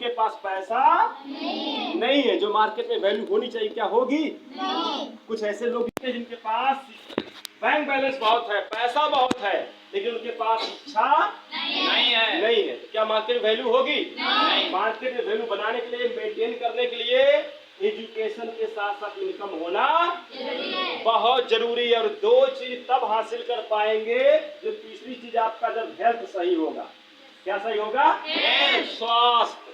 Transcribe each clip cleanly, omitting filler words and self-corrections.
के पास पैसा नहीं है। जो मार्केट में वैल्यू होनी चाहिए क्या होगी? नहीं। कुछ ऐसे लोग हैं जिनके पास बैंक बैलेंस बहुत है, पैसा बहुत है, लेकिन उनके पास इच्छा नहीं है। तो क्या मार्केट में वैल्यू होगी? नहीं। मार्केट में वैल्यू बनाने के लिए, मेंटेन करने के लिए एजुकेशन के साथ साथ इनकम होना बहुत जरूरी है। और दो चीज तब हासिल कर पाएंगे जो तीसरी चीज आपका जब हेल्थ सही होगा। क्या सही होगा? स्वास्थ्य।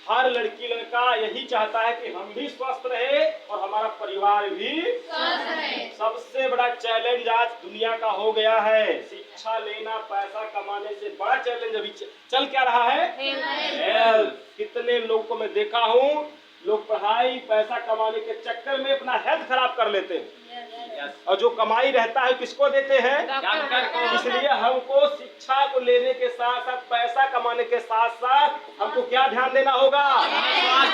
हर लड़की लड़का यही चाहता है कि हम भी स्वस्थ रहे और हमारा परिवार भी स्वस्थ रहे। सबसे बड़ा चैलेंज आज दुनिया का हो गया है शिक्षा लेना। पैसा कमाने से बड़ा चैलेंज अभी चल क्या रहा है? हेल्थ। कितने लोगों को मैं देखा हूँ, लोग पढ़ाई पैसा कमाने के चक्कर में अपना हेल्थ खराब कर लेते हैं। और जो कमाई रहता है किसको देते हैं? डॉक्टर को। इसलिए हमको शिक्षा को लेने के साथ साथ पैसा कमाने के साथ साथ हमको क्या ध्यान देना होगा?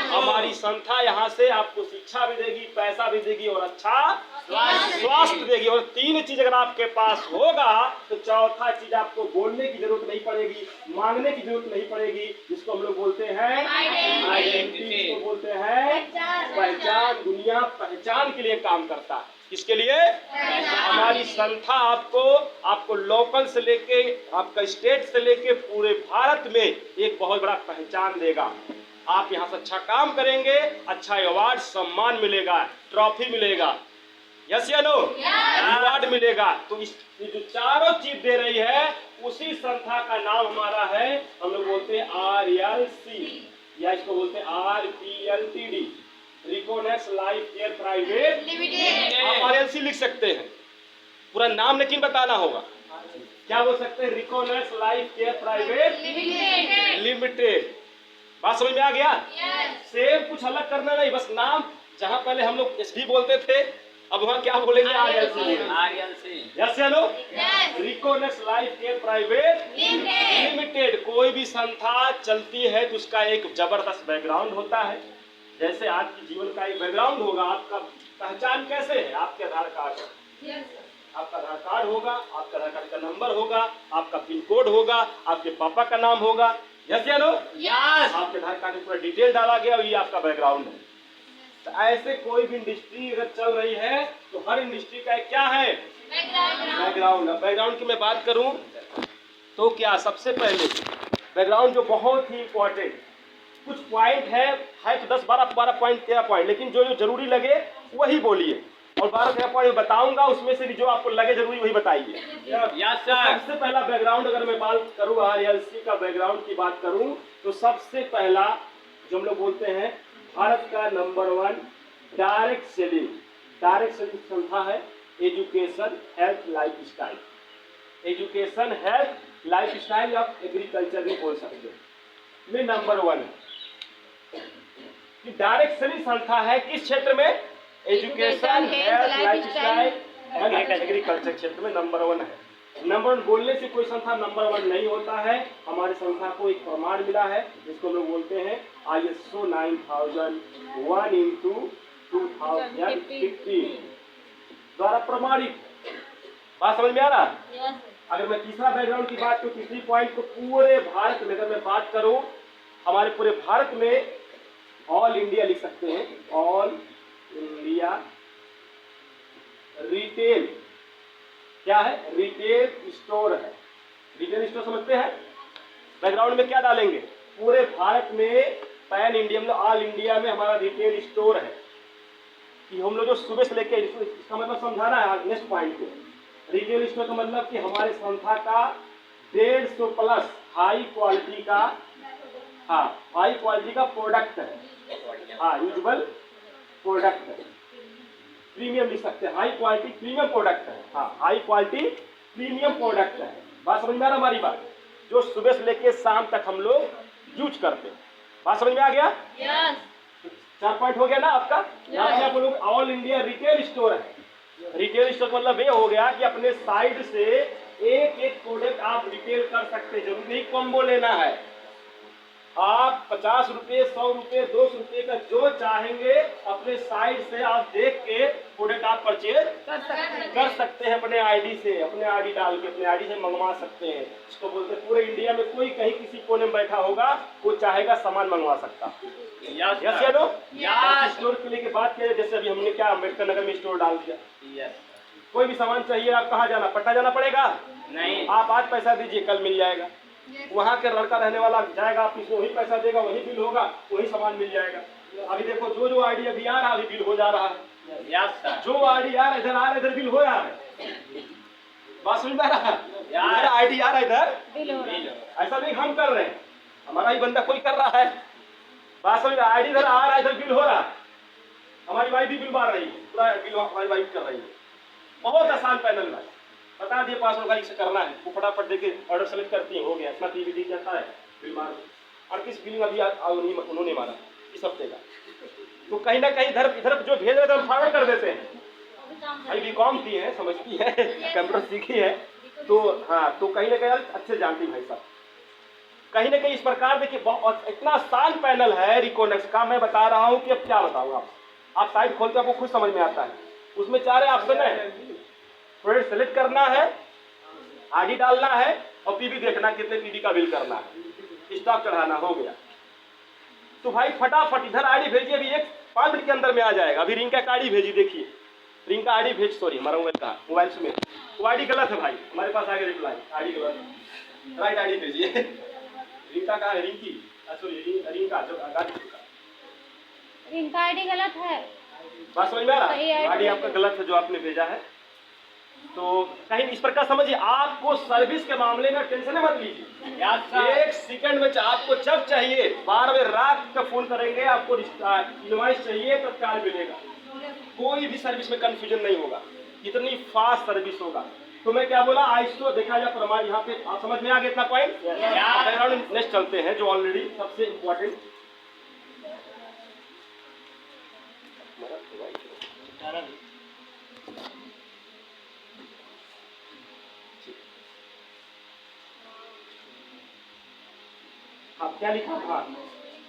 हमारी संस्था यहाँ से आपको शिक्षा भी देगी, पैसा भी देगी और अच्छा स्वास्थ्य देगी। और तीन चीज अगर आपके पास होगा तो चौथा चीज आपको बोलने की जरूरत नहीं पड़ेगी, मांगने की जरूरत नहीं पड़ेगी, जिसको हम लोग बोलते हैं आइडेंटिटी, बोलते हैं पहचान। दुनिया पहचान के लिए काम करता है। किसके लिए? हमारी संस्था आपको लोकल से लेके आपका स्टेट से लेके पूरे भारत में एक बहुत बड़ा पहचान देगा। आप यहाँ से अच्छा काम करेंगे, अच्छा अवार्ड सम्मान मिलेगा, ट्रॉफी मिलेगा, यस या नो? अवार्ड मिलेगा। तो इस जो चारों चीज दे रही है उसी संस्था का नाम हमारा है, हम लोग बोलते हैं RLC या इसको बोलते हैं RPLTD, Reconnex life care private limited. आप RLC लिख सकते हैं, पूरा नाम लेकिन बताना होगा। क्या बोल सकते हैं? रिकोनेक्स लाइफ केयर प्राइवेट लिमिटेड। बात समझ में आ गया? सेम कुछ अलग करना नहीं, बस नाम। जहां पहले हम लोग SD बोलते थे, अब वहां क्या बोलेंगे? RLC। यस या no? Reconnex life care private limited. कोई भी संस्था चलती है तो उसका एक जबरदस्त बैकग्राउंड होता है। जैसे आपके जीवन का एक बैकग्राउंड होगा। आपका पहचान कैसे है? आपके आधार कार्ड। आपका आधार कार्ड होगा, आपका आधार कार्ड का नंबर होगा, आपका पिन कोड होगा, आपके पापा का नाम होगा, यस या नो? यस। आपके आधार कार्ड में पूरा डिटेल डाला गया और ये आपका बैकग्राउंड है। तो ऐसे कोई भी इंडस्ट्री अगर चल रही है तो हर इंडस्ट्री का एक क्या है? बैकग्राउंड। बैकग्राउंड की मैं बात करूं तो क्या सबसे पहले बैकग्राउंड जो बहुत ही इंपॉर्टेंट, कुछ पॉइंट है तो 10 12 पॉइंट 13 पॉइंट, लेकिन जो जरूरी लगे वही बोलिए। और 12-13 पॉइंट बताऊंगा, उसमें से भी जो आपको लगे जरूरी वही बताइए। सबसे पहला बैकग्राउंड अगर मैं बात करूं, RLC का बैकग्राउंड की बात करूं तो सबसे पहला जो हम लोग बोलते हैं भारत का नंबर 1 डायरेक्ट सेलिंग संस्था है education health life style. Education health life style आप एग्रीकल्चर भी बोल सकते हैं, में नंबर 1 है। डायरेक्ट सेलिंग संस्था है किस क्षेत्र में? Education health life style agriculture क्षेत्र में नंबर 1 है। नंबर 1 बोलने से कोई संस्था नंबर 1 नहीं होता है। हमारे संस्था को एक प्रमाण मिला है जिसको लोग बोलते हैं ISO 9001/2015 द्वारा प्रमाणित। बात समझ में आ रहा? अगर मैं तीसरा बैकग्राउंड की बात करूं, तीसरी पॉइंट को पूरे भारत में अगर मैं बात करूं, हमारे पूरे भारत में ऑल इंडिया लिख सकते हैं, ऑल इंडिया रिटेल क्या है? रिटेल स्टोर है। रिटेल स्टोर समझते हैं? बैकग्राउंड में क्या डालेंगे? पूरे भारत में पैन इंडिया में ऑल इंडिया में हमारा रिटेल स्टोर है। कि हम लोग जो सुबह से लेके इसका मतलब समझाना है नेक्स्ट पॉइंट को। रिटेल स्टोर का मतलब कि हमारे संस्था का 150 प्लस हाई क्वालिटी का प्रोडक्ट है। यूजुअल प्रोडक्ट है, प्रीमियम लिख सकते हैं, हाई क्वालिटी प्रीमियम प्रोडक्ट है। हाई क्वालिटी प्रीमियम प्रोडक्ट है। बात समझ में आ रहा हमारी बात? जो सुबह से लेके शाम तक हम लोग यूज करते हैं। बात समझ में आ गया? yes. 4 पॉइंट हो गया ना आपका? यहाँ पे आप लोग ऑल इंडिया रिटेल स्टोर है। रिटेल स्टोर मतलब ये हो गया कि अपने साइड से एक एक प्रोडक्ट आप रिटेल कर सकते हैं, जरूरी नहीं कॉम्बो लेना है। आप 50 रुपये, 100 रुपये, 200 रुपये का जो चाहेंगे अपने साइड से आप देख के प्रोडक्ट आप परचेज कर सकते हैं। अपने आईडी से, अपने आईडी डाल के अपने आईडी से मंगवा सकते हैं। इसको बोलते हैं पूरे इंडिया में कोई कहीं किसी कोने में बैठा होगा वो चाहेगा सामान मंगवा सकता। यस या नो? स्टोर खुलने के बाद क्या, जैसे अभी हमने क्या अम्बेडकर नगर में स्टोर डाल दिया। कोई भी सामान चाहिए आप कहाँ जाना, पटना जाना पड़ेगा? नहीं, आप आज पैसा दीजिए कल मिल जाएगा। वहाँ के लड़का रहने वाला जाएगा, आप इसको वही पैसा देगा, वही बिल होगा, वही सामान मिल जाएगा। अभी देखो जो आईडी अभी आ रहा है अभी बिल हो जा रहा है। जो आईडी आ रहा है इधर बिल हो रहा है। बात समझ में आ रहा है? आईडी आ रहा है इधर, ऐसा नहीं हम कर रहे हैं, हमारा ही बंदा कोई कर रहा है। बात समझ, आईडी इधर आ रहा है, इधर बिल हो रहा है। हमारी वाइफ भी बिल मार रही है, पूरा बिल हमारी वाइफ कर रही है। बहुत आसान पैनल है, बता दिए पासवर्ड गाइड से करना है, वो फटाफट देके ऑर्डर सेलेक्ट करती है, हो गया। इतना टीवी दिख जाता है, बिल मार। और किस बिलिंग अभी उन्होंने मारा इस हफ्ते का, तो कहीं ना कहीं इधर जो भेज रहे थे हम फॉरवर्ड कर देते हैं। अभी बीकॉम की है, समझती है, कंप्यूटर सीखी है, तो हाँ, तो कहीं ना कहीं अच्छे जानती भाई साहब। कहीं ना कहीं इस प्रकार देखिए इतना आसान पैनल है रिकोनेक्स का, मैं बता रहा हूँ कि अब क्या बताऊँ आप साइट खोलते आपको खुद समझ में आता है। उसमें 4 ऑप्शन है, प्रोडक्ट सेलेक्ट करना है, आईडी डालना है और पीवी देखना कितने पीवी का बिल करना है, स्टॉक चढ़ाना, हो गया। तो भाई फटाफट इधर आईडी भेजिए, अभी 5 मिनट के अंदर में आ जाएगा। अभी रिंका का आईडी भेजी, देखिए रिंका आईडी भेज, सॉरी हमारा मोबाइल कहा, मोबाइल से वो आईडी गलत है भाई, हमारे पास आगे रिप्लाई आईडी गलत है, राइट आईडी भेजिए। रिंका का है, रिंकी, सॉरी रिंका, जो रिंका आईडी गलत है। बात समझ में आ रहा है? आईडी आपका गलत है जो आपने भेजा है। तो कहीं इस प्रकार समझिए, आपको सर्विस के मामले में टेंशन मत लीजिए। 1 सेकंड में आपको जब चाहिए 12 बजे रात का फोन करेंगे, आपको इनवॉइस चाहिए तो तत्काल मिलेगा। कोई भी सर्विस में कंफ्यूजन नहीं होगा, इतनी फास्ट सर्विस होगा। तो मैं क्या बोला, आइसो देखा जाए प्रमाण यहाँ पे आप समझ में आ गया इतना पॉइंट। नेक्स्ट चलते हैं जो ऑलरेडी सबसे इम्पोर्टेंट, हाँ क्या लिखा था,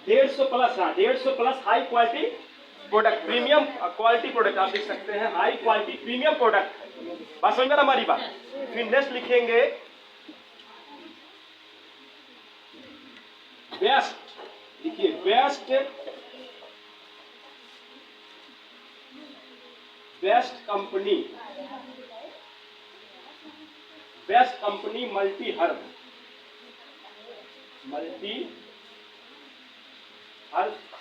150 प्लस, हाँ 150 plus high quality product, premium quality product आप देख सकते हैं, हाई क्वालिटी प्रीमियम प्रोडक्ट। बात समझ में हमारी बात। फिर नेक्स्ट लिखेंगे बेस्ट, देखिए best company, best company multi herb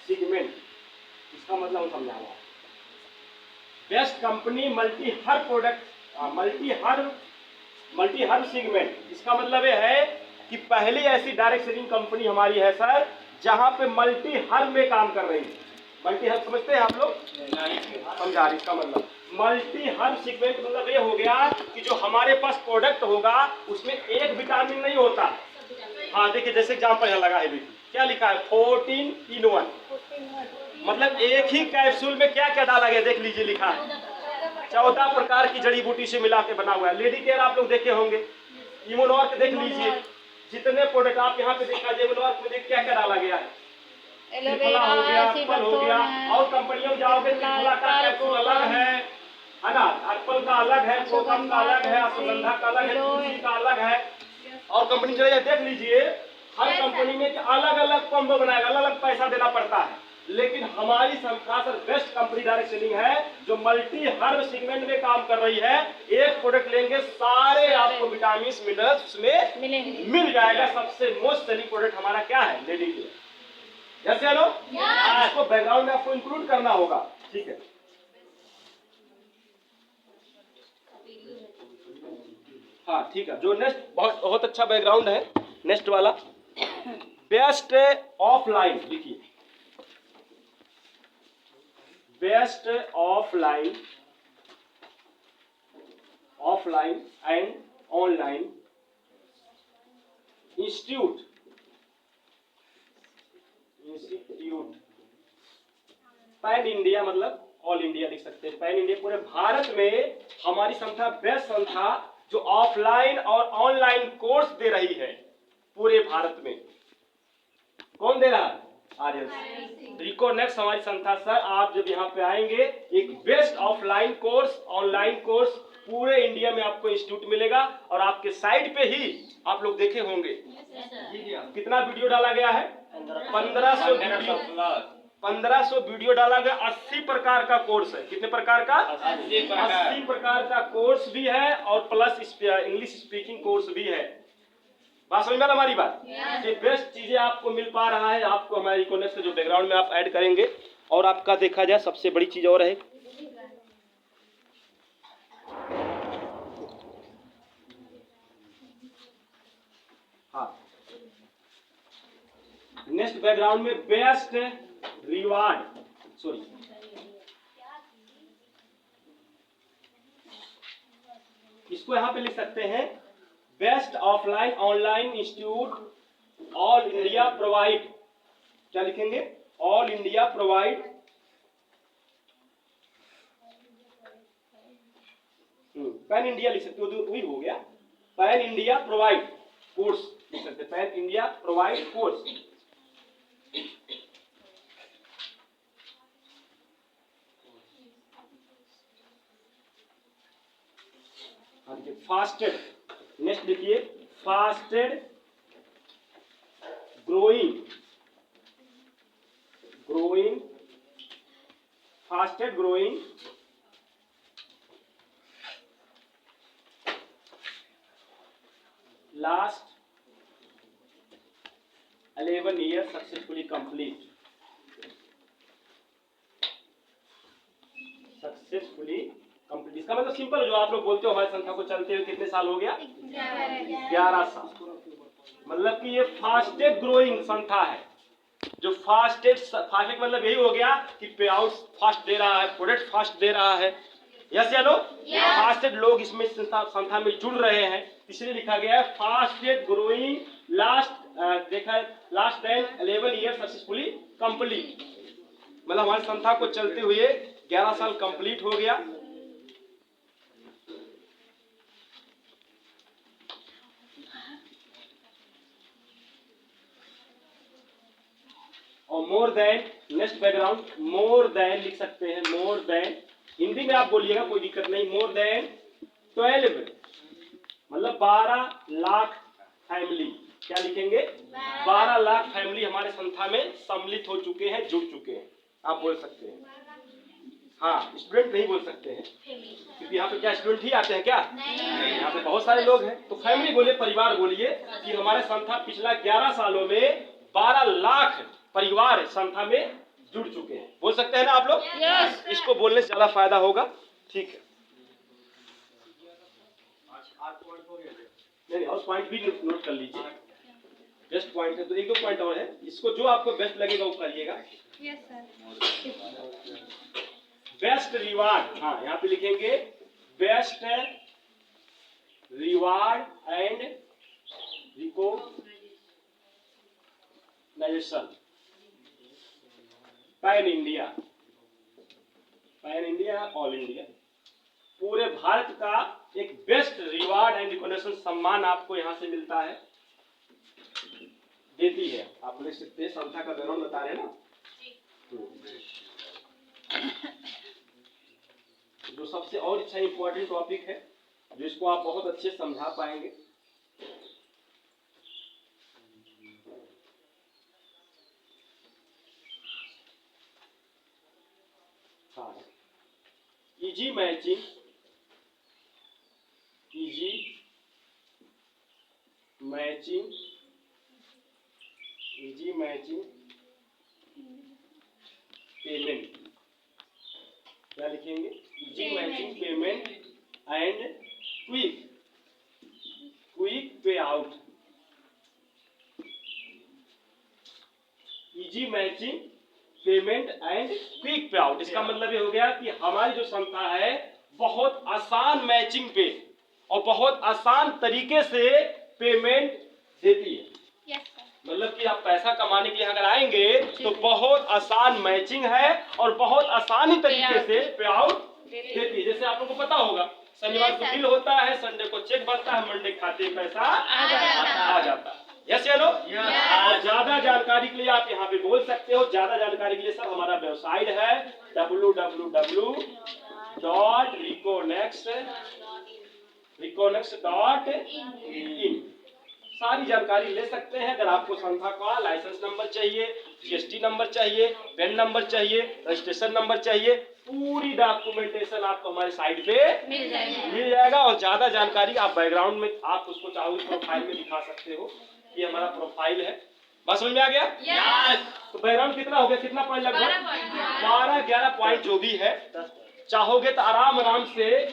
segment, इसका मतलब हम समझाऊंगा। बेस्ट कंपनी मल्टी हर प्रोडक्ट, मल्टी हर सेगमेंट, इसका मतलब ये है कि पहली ऐसी डायरेक्ट सेलिंग कंपनी हमारी है सर जहां पे मल्टी हर में काम कर रही है। मल्टी हर समझते हैं आप लोग? समझा रही, इसका मतलब मल्टी हर सेगमेंट मतलब ये हो गया कि जो हमारे पास प्रोडक्ट होगा उसमें एक विटामिन नहीं होता। हाँ देखिए जैसे एग्जाम्पल यहाँ लगा है, देखिए क्या लिखा है, 14 in 1, मतलब एक ही कैप्सूल में क्या क्या डाला गया देख लीजिए, लिखा है 14 प्रकार की जड़ी बूटी से मिला के बना हुआ है। लेडी केयर आप लोग देखे होंगे, इम्यूनॉर्क देख लीजिए, जितने प्रोडक्ट आप यहाँ पे देखा जाए इम्यूनॉर्क में क्या क्या डाला गया है, एलोवेरा हो गया, एप्पल हो गया, और कंपनियों में जाओगे त्रिफला का कैप्सूल अलग है ना, एप्पल का अलग है, प्रोकम का अलग है, अश्वगंधा का अलग है, तुलसी का अलग है, और कंपनी चले जाए देख लीजिए हर कंपनी में अलग अलग कॉम्बो बनाएगा, अलग अलग पैसा देना पड़ता है। लेकिन हमारी संस्था sir best company direct selling है जो मल्टी हर सेगमेंट में काम कर रही है। एक प्रोडक्ट लेंगे सारे आपको विटामिन मिनरल्स उसमें मिल जाएगा। सबसे मोस्ट सेलिंग प्रोडक्ट हमारा क्या है, लेडी केयर। जैसे हेलो, इसको बैकग्राउंड में आपको इंक्लूड करना होगा, ठीक है। हाँ ठीक है, जो नेक्स्ट बहुत अच्छा बैकग्राउंड है नेक्स्ट वाला, बेस्ट ऑफलाइन, देखिए best offline and online institute pan India, मतलब ऑल इंडिया लिख सकते हैं, पैन इंडिया पूरे भारत में हमारी संस्था बेस्ट संस्था जो ऑफलाइन और ऑनलाइन कोर्स दे रही है पूरे भारत में। कौन दे रहा है? आर्यन। रिकोनेक्स हमारी संस्था सर, आप जब यहाँ पे आएंगे एक best offline course, online course पूरे इंडिया में आपको इंस्टीट्यूट मिलेगा और आपके साइट पे ही आप लोग देखे होंगे कितना वीडियो डाला गया है? 1500 वीडियो डाला गया। 80 प्रकार का कोर्स है। कितने प्रकार का? 80 प्रकार का कोर्स भी है और प्लस इंग्लिश स्पीकिंग कोर्स भी है। बात समझ में आ हमारी बात? ये बेस्ट चीजें आपको मिल पा रहा है। आपको हमारी इकोनॉमिक्स के जो बैकग्राउंड में आप ऐड करेंगे और आपका देखा जाए सबसे बड़ी चीज और है, हाँ, नेक्स्ट बैकग्राउंड में बेस्ट रिवार्ड, सॉरी, इसको यहां पे लिख सकते हैं best offline online institute all India provide. क्या लिखेंगे? All India provide, pan India लिख सकते हो, वही हो गया। पैन इंडिया प्रोवाइड कोर्स लिख सकते हैं, pan India provide course. Fastest, next लिखिए fastest growing, fastest growing last 11 years successfully complete, successfully complete. इसका मतलब सिंपल, जो आप लोग बोलते हो हमारी संस्था को चलते हुए कितने साल हो गया? 11 साल। मतलब कि ये फास्टेस्ट ग्रोइंग संस्था है। जो फास्टेस्ट मतलब यही हो गया कि पे आउट फास्ट दे रहा है, प्रोडक्ट फास्ट दे रहा है। यस या नो? फास्टेस्ट लोग इसमें संस्था में जुड़ रहे हैं, इसलिए लिखा गया है फास्टेस्ट ग्रोइंग लास्ट, देखा लास्ट 11 years सक्सेसफुली कंप्लीट। मतलब हमारी संस्था को चलते हुए 11 साल कंप्लीट हो गया। और more than, next background more than लिख सकते हैं, मोर देन हिंदी में आप बोलिएगा कोई दिक्कत नहीं। मोर देन 12 मतलब 12 लाख फैमिली, क्या लिखेंगे? 12 लाख फैमिली हमारे संस्था में सम्मिलित हो चुके हैं, जुड़ चुके हैं। आप बोल सकते हैं, हाँ, स्टूडेंट नहीं बोल सकते हैं क्योंकि यहाँ पे क्या स्टूडेंट ही आते हैं क्या? नहीं, यहाँ पे बहुत सारे लोग हैं। तो फैमिली बोलिए, परिवार बोलिए कि हमारे संस्था पिछला 11 सालों में 12 लाख परिवार संस्था में जुड़ चुके हैं। बोल सकते हैं ना आप लोग? yes, इसको बोलने से ज्यादा फायदा होगा। ठीक है, नहीं और पॉइंट भी नोट कर लीजिए। बेस्ट पॉइंट है तो 1-2 पॉइंट और है, इसको जो आपको बेस्ट लगेगा वो करिएगा। Yes sir. बेस्ट रिवार्ड, हाँ यहाँ पे लिखेंगे best reward and recognition pan India, pan India, all India, पूरे भारत का एक बेस्ट रिवार्ड एंड रिकॉग्निशन सम्मान आपको यहाँ से मिलता है, देती है। आप लिख सकते हैं, संस्था का बैकग्राउंड बता रहे हैं ना। जो सबसे और अच्छा इंपॉर्टेंट टॉपिक है, जिसको आप बहुत अच्छे समझा पाएंगे, easy matching, easy matching, easy matching payment, क्या लिखेंगे? Easy matching payment and quick pay out, easy matching payment and quick pay out. इसका मतलब ये हो गया कि हमारी जो संस्था है बहुत आसान मैचिंग पे और बहुत आसान तरीके से पेमेंट देती है। मतलब कि आप पैसा कमाने के लिए अगर आएंगे तो बहुत आसान मैचिंग है और बहुत आसानी तरीके से पे आउट देती है। जैसे आप लोगों को पता होगा, शनिवार को बिल होता है, संडे को चेक बनता है, मंडे खाते पैसा आ जाता है। यस या नो? और ज्यादा जानकारी के लिए आप यहाँ पे बोल सकते हो। ज्यादा जानकारी के लिए सर हमारा वेबसाइट है www.reconex.in। सारी जानकारी ले सकते हैं। अगर आपको संस्था का लाइसेंस नंबर चाहिए, जीएसटी नंबर चाहिए, पेन नंबर चाहिए, रजिस्ट्रेशन नंबर चाहिए, पूरी डॉक्यूमेंटेशन आपको हमारे साइट पे मिल जाएगा। और ज्यादा जानकारी आप बैकग्राउंड में आप उसको चाहो प्रोफाइल में दिखा सकते हो। ये हमारा प्रोफाइल है। बात समझ में आ गया? तो बैकग्राउंड कितना हो गया? कितना पॉइंट? लगभग 12-11 पॉइंट जो भी है। चाहोगे तो आराम से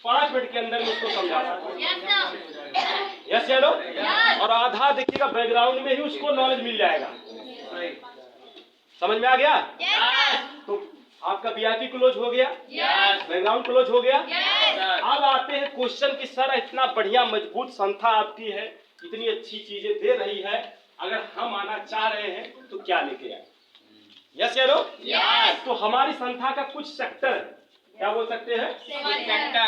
5 मिनट के अंदर में उसको समझा सकते हो। यस या नो? और आधा देखिएगा बैकग्राउंड में ही उसको नॉलेज मिल जाएगा। समझ में आ गया? तो आपका वीआईपी क्लोज हो गया, बैकग्राउंड क्लोज हो गया। अब आते हैं क्वेश्चन की। सर इतना बढ़िया मजबूत संस्था आपकी है, इतनी अच्छी चीजें दे रही है, अगर हम आना चाह रहे हैं तो क्या लेके आए? यस या नो? तो हमारी संस्था का कुछ सेक्टर है। क्या बोल सकते हैं?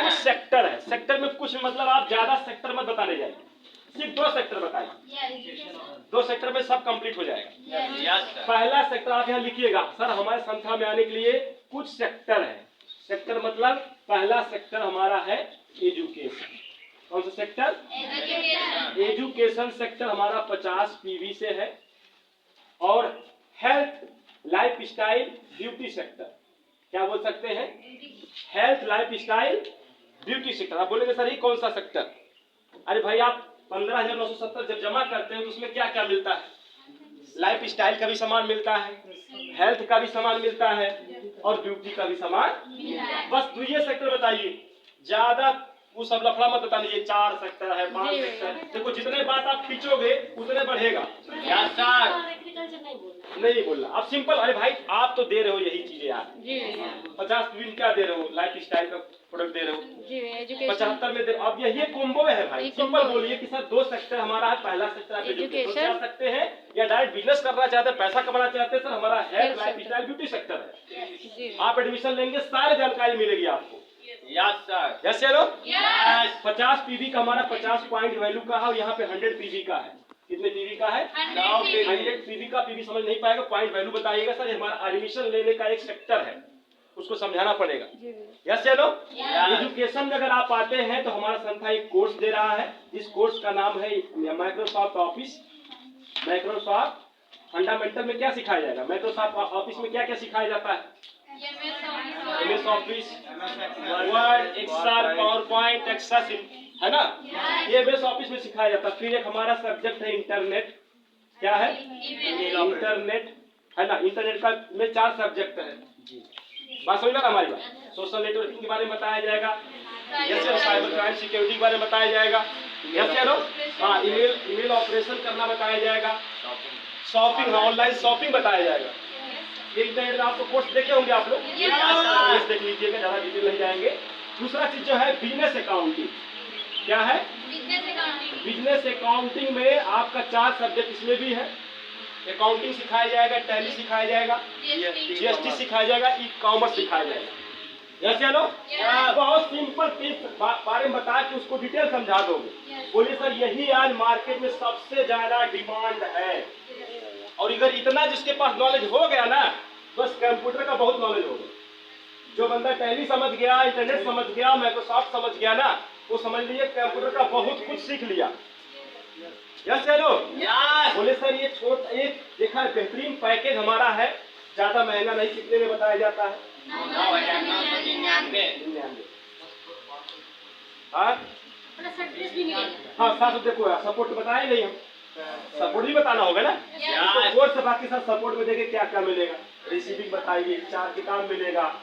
कुछ सेक्टर है। सेक्टर में कुछ मतलब आप ज्यादा सेक्टर मत बताने जाइए, सिर्फ 2 सेक्टर बताइए। 2 सेक्टर में सब कंप्लीट हो जाएगा। पहला सेक्टर आप यहाँ लिखिएगा। सर हमारे संस्था में आने के लिए कुछ सेक्टर है। सेक्टर मतलब पहला सेक्टर हमारा है एजुकेशन। कौन सा सेक्टर? एजुकेशन सेक्टर हमारा 50 पीवी से है। और health, life style, beauty sector. क्या बोल सकते हैं? Health, life style, beauty sector. आप बोलेंगे सर ये कौन सा सेक्टर? अरे भाई आप 15,970 जब जमा करते हैं तो उसमें क्या क्या मिलता है? लाइफ स्टाइल का भी सामान मिलता है, हेल्थ का भी सामान मिलता है, और ब्यूटी का भी सामान। बस 2 सेक्टर बताइए, ज्यादा वो सब लफड़ा मत बता दीजिए। 4 सेक्टर है, 5 सेक्टर। देखो जितने बात आप खींचोगे उतने बढ़ेगा। नहीं बोलना, आप सिंपल। अरे भाई आप तो दे रहे हो यही चीजें यार। 50 दिन क्या दे रहे हो? लाइफ स्टाइल का प्रोडक्ट दे रहे हो। 75 में दे रहे हो। अब यही कॉम्बो है भाई। सिंपल बोलिए कि सर 2 सेक्टर हमारा है। पहला सेक्टर आप एजुकेशन कर सकते हैं, या डायरेक्ट बिजनेस करना चाहते हैं, पैसा कमाना चाहते हैं, सर हमारा health, life style, beauty sector है। आप एडमिशन लेंगे सारी जानकारी मिलेगी आपको। Yes sir. यस या नो? 50 पीवी का हमारा 50 पॉइंट वैल्यू का है, और यहाँ पे 100 पीवी का है। कितने पीवी का है? 100 पीवी का। पीवी समझ नहीं पाएगा, पॉइंट वैल्यू बताइएगा। सर हमारा एडमिशन लेने का एक सेक्टर है, उसको समझाना पड़ेगा। यस या नो? एजुकेशन में अगर आप आते हैं तो हमारा संस्था एक कोर्स दे रहा है। इस कोर्स का नाम है माइक्रोसॉफ्ट ऑफिस। माइक्रोसॉफ्ट फंडामेंटल में क्या सिखाया जाएगा? माइक्रोसॉफ्ट ऑफिस में क्या क्या सिखाया जाता है? MS Office, Word, Excel, PowerPoint, Access, है ना? ये MS ऑफिस में सिखाया जाता है। फिर एक हमारा सब्जेक्ट है इंटरनेट। क्या है? इंटरनेट, है ना? इंटरनेट का में 4 सब्जेक्ट है। बात समझ में हमारी बात? सोशल नेटवर्किंग के बारे में बताया जाएगा। यस या साइबर क्राइम सिक्योरिटी के बारे में बताया जाएगा। यस या नो? हाँ, ईमेल ऑपरेशन करना बताया जाएगा। शॉपिंग, ऑनलाइन शॉपिंग बताया जाएगा। इंटरनेट आपको कोर्स देखे होंगे आप लोग, देख लीजिएगा, ज्यादा डिटेल नहीं जाएंगे। दूसरा चीज जो है बिजनेस अकाउंटिंग। क्या है? बिजनेस अकाउंटिंग में आपका 4 सब्जेक्ट इसमें भी है। अकाउंटिंग सिखाया जाएगा, टैली सिखाया जाएगा, जीएसटी सिखाया जाएगा, ई कॉमर्स सिखाया जाएगा। यस या नो? बहुत सिंपल बारे में बता के उसको डिटेल समझा दोगे। बोलिए सर यही आज मार्केट में सबसे ज्यादा डिमांड है। और इधर इतना जिसके पास नॉलेज हो गया ना, बस कंप्यूटर का बहुत नॉलेज हो गया। जो बंदा टैली समझ गया, इंटरनेट समझ गया, माइक्रोसॉफ्ट समझ गया ना, वो समझ लीजिए कंप्यूटर का बहुत कुछ सीख लिया। Yes hello? बोले सर ये एक देखा बेहतरीन पैकेज हमारा है, ज्यादा महंगा नहीं। कितने में बताया जाता है? 99। हाँ 700। देखो सपोर्ट बताए नहीं हम, सपोर्ट भी बताना होगा ना। सपोर्ट से बाकी सब सपोर्ट में देखे क्या क्या मिलेगा। रिसीविंग बताइए, 4 किताब मिलेगा,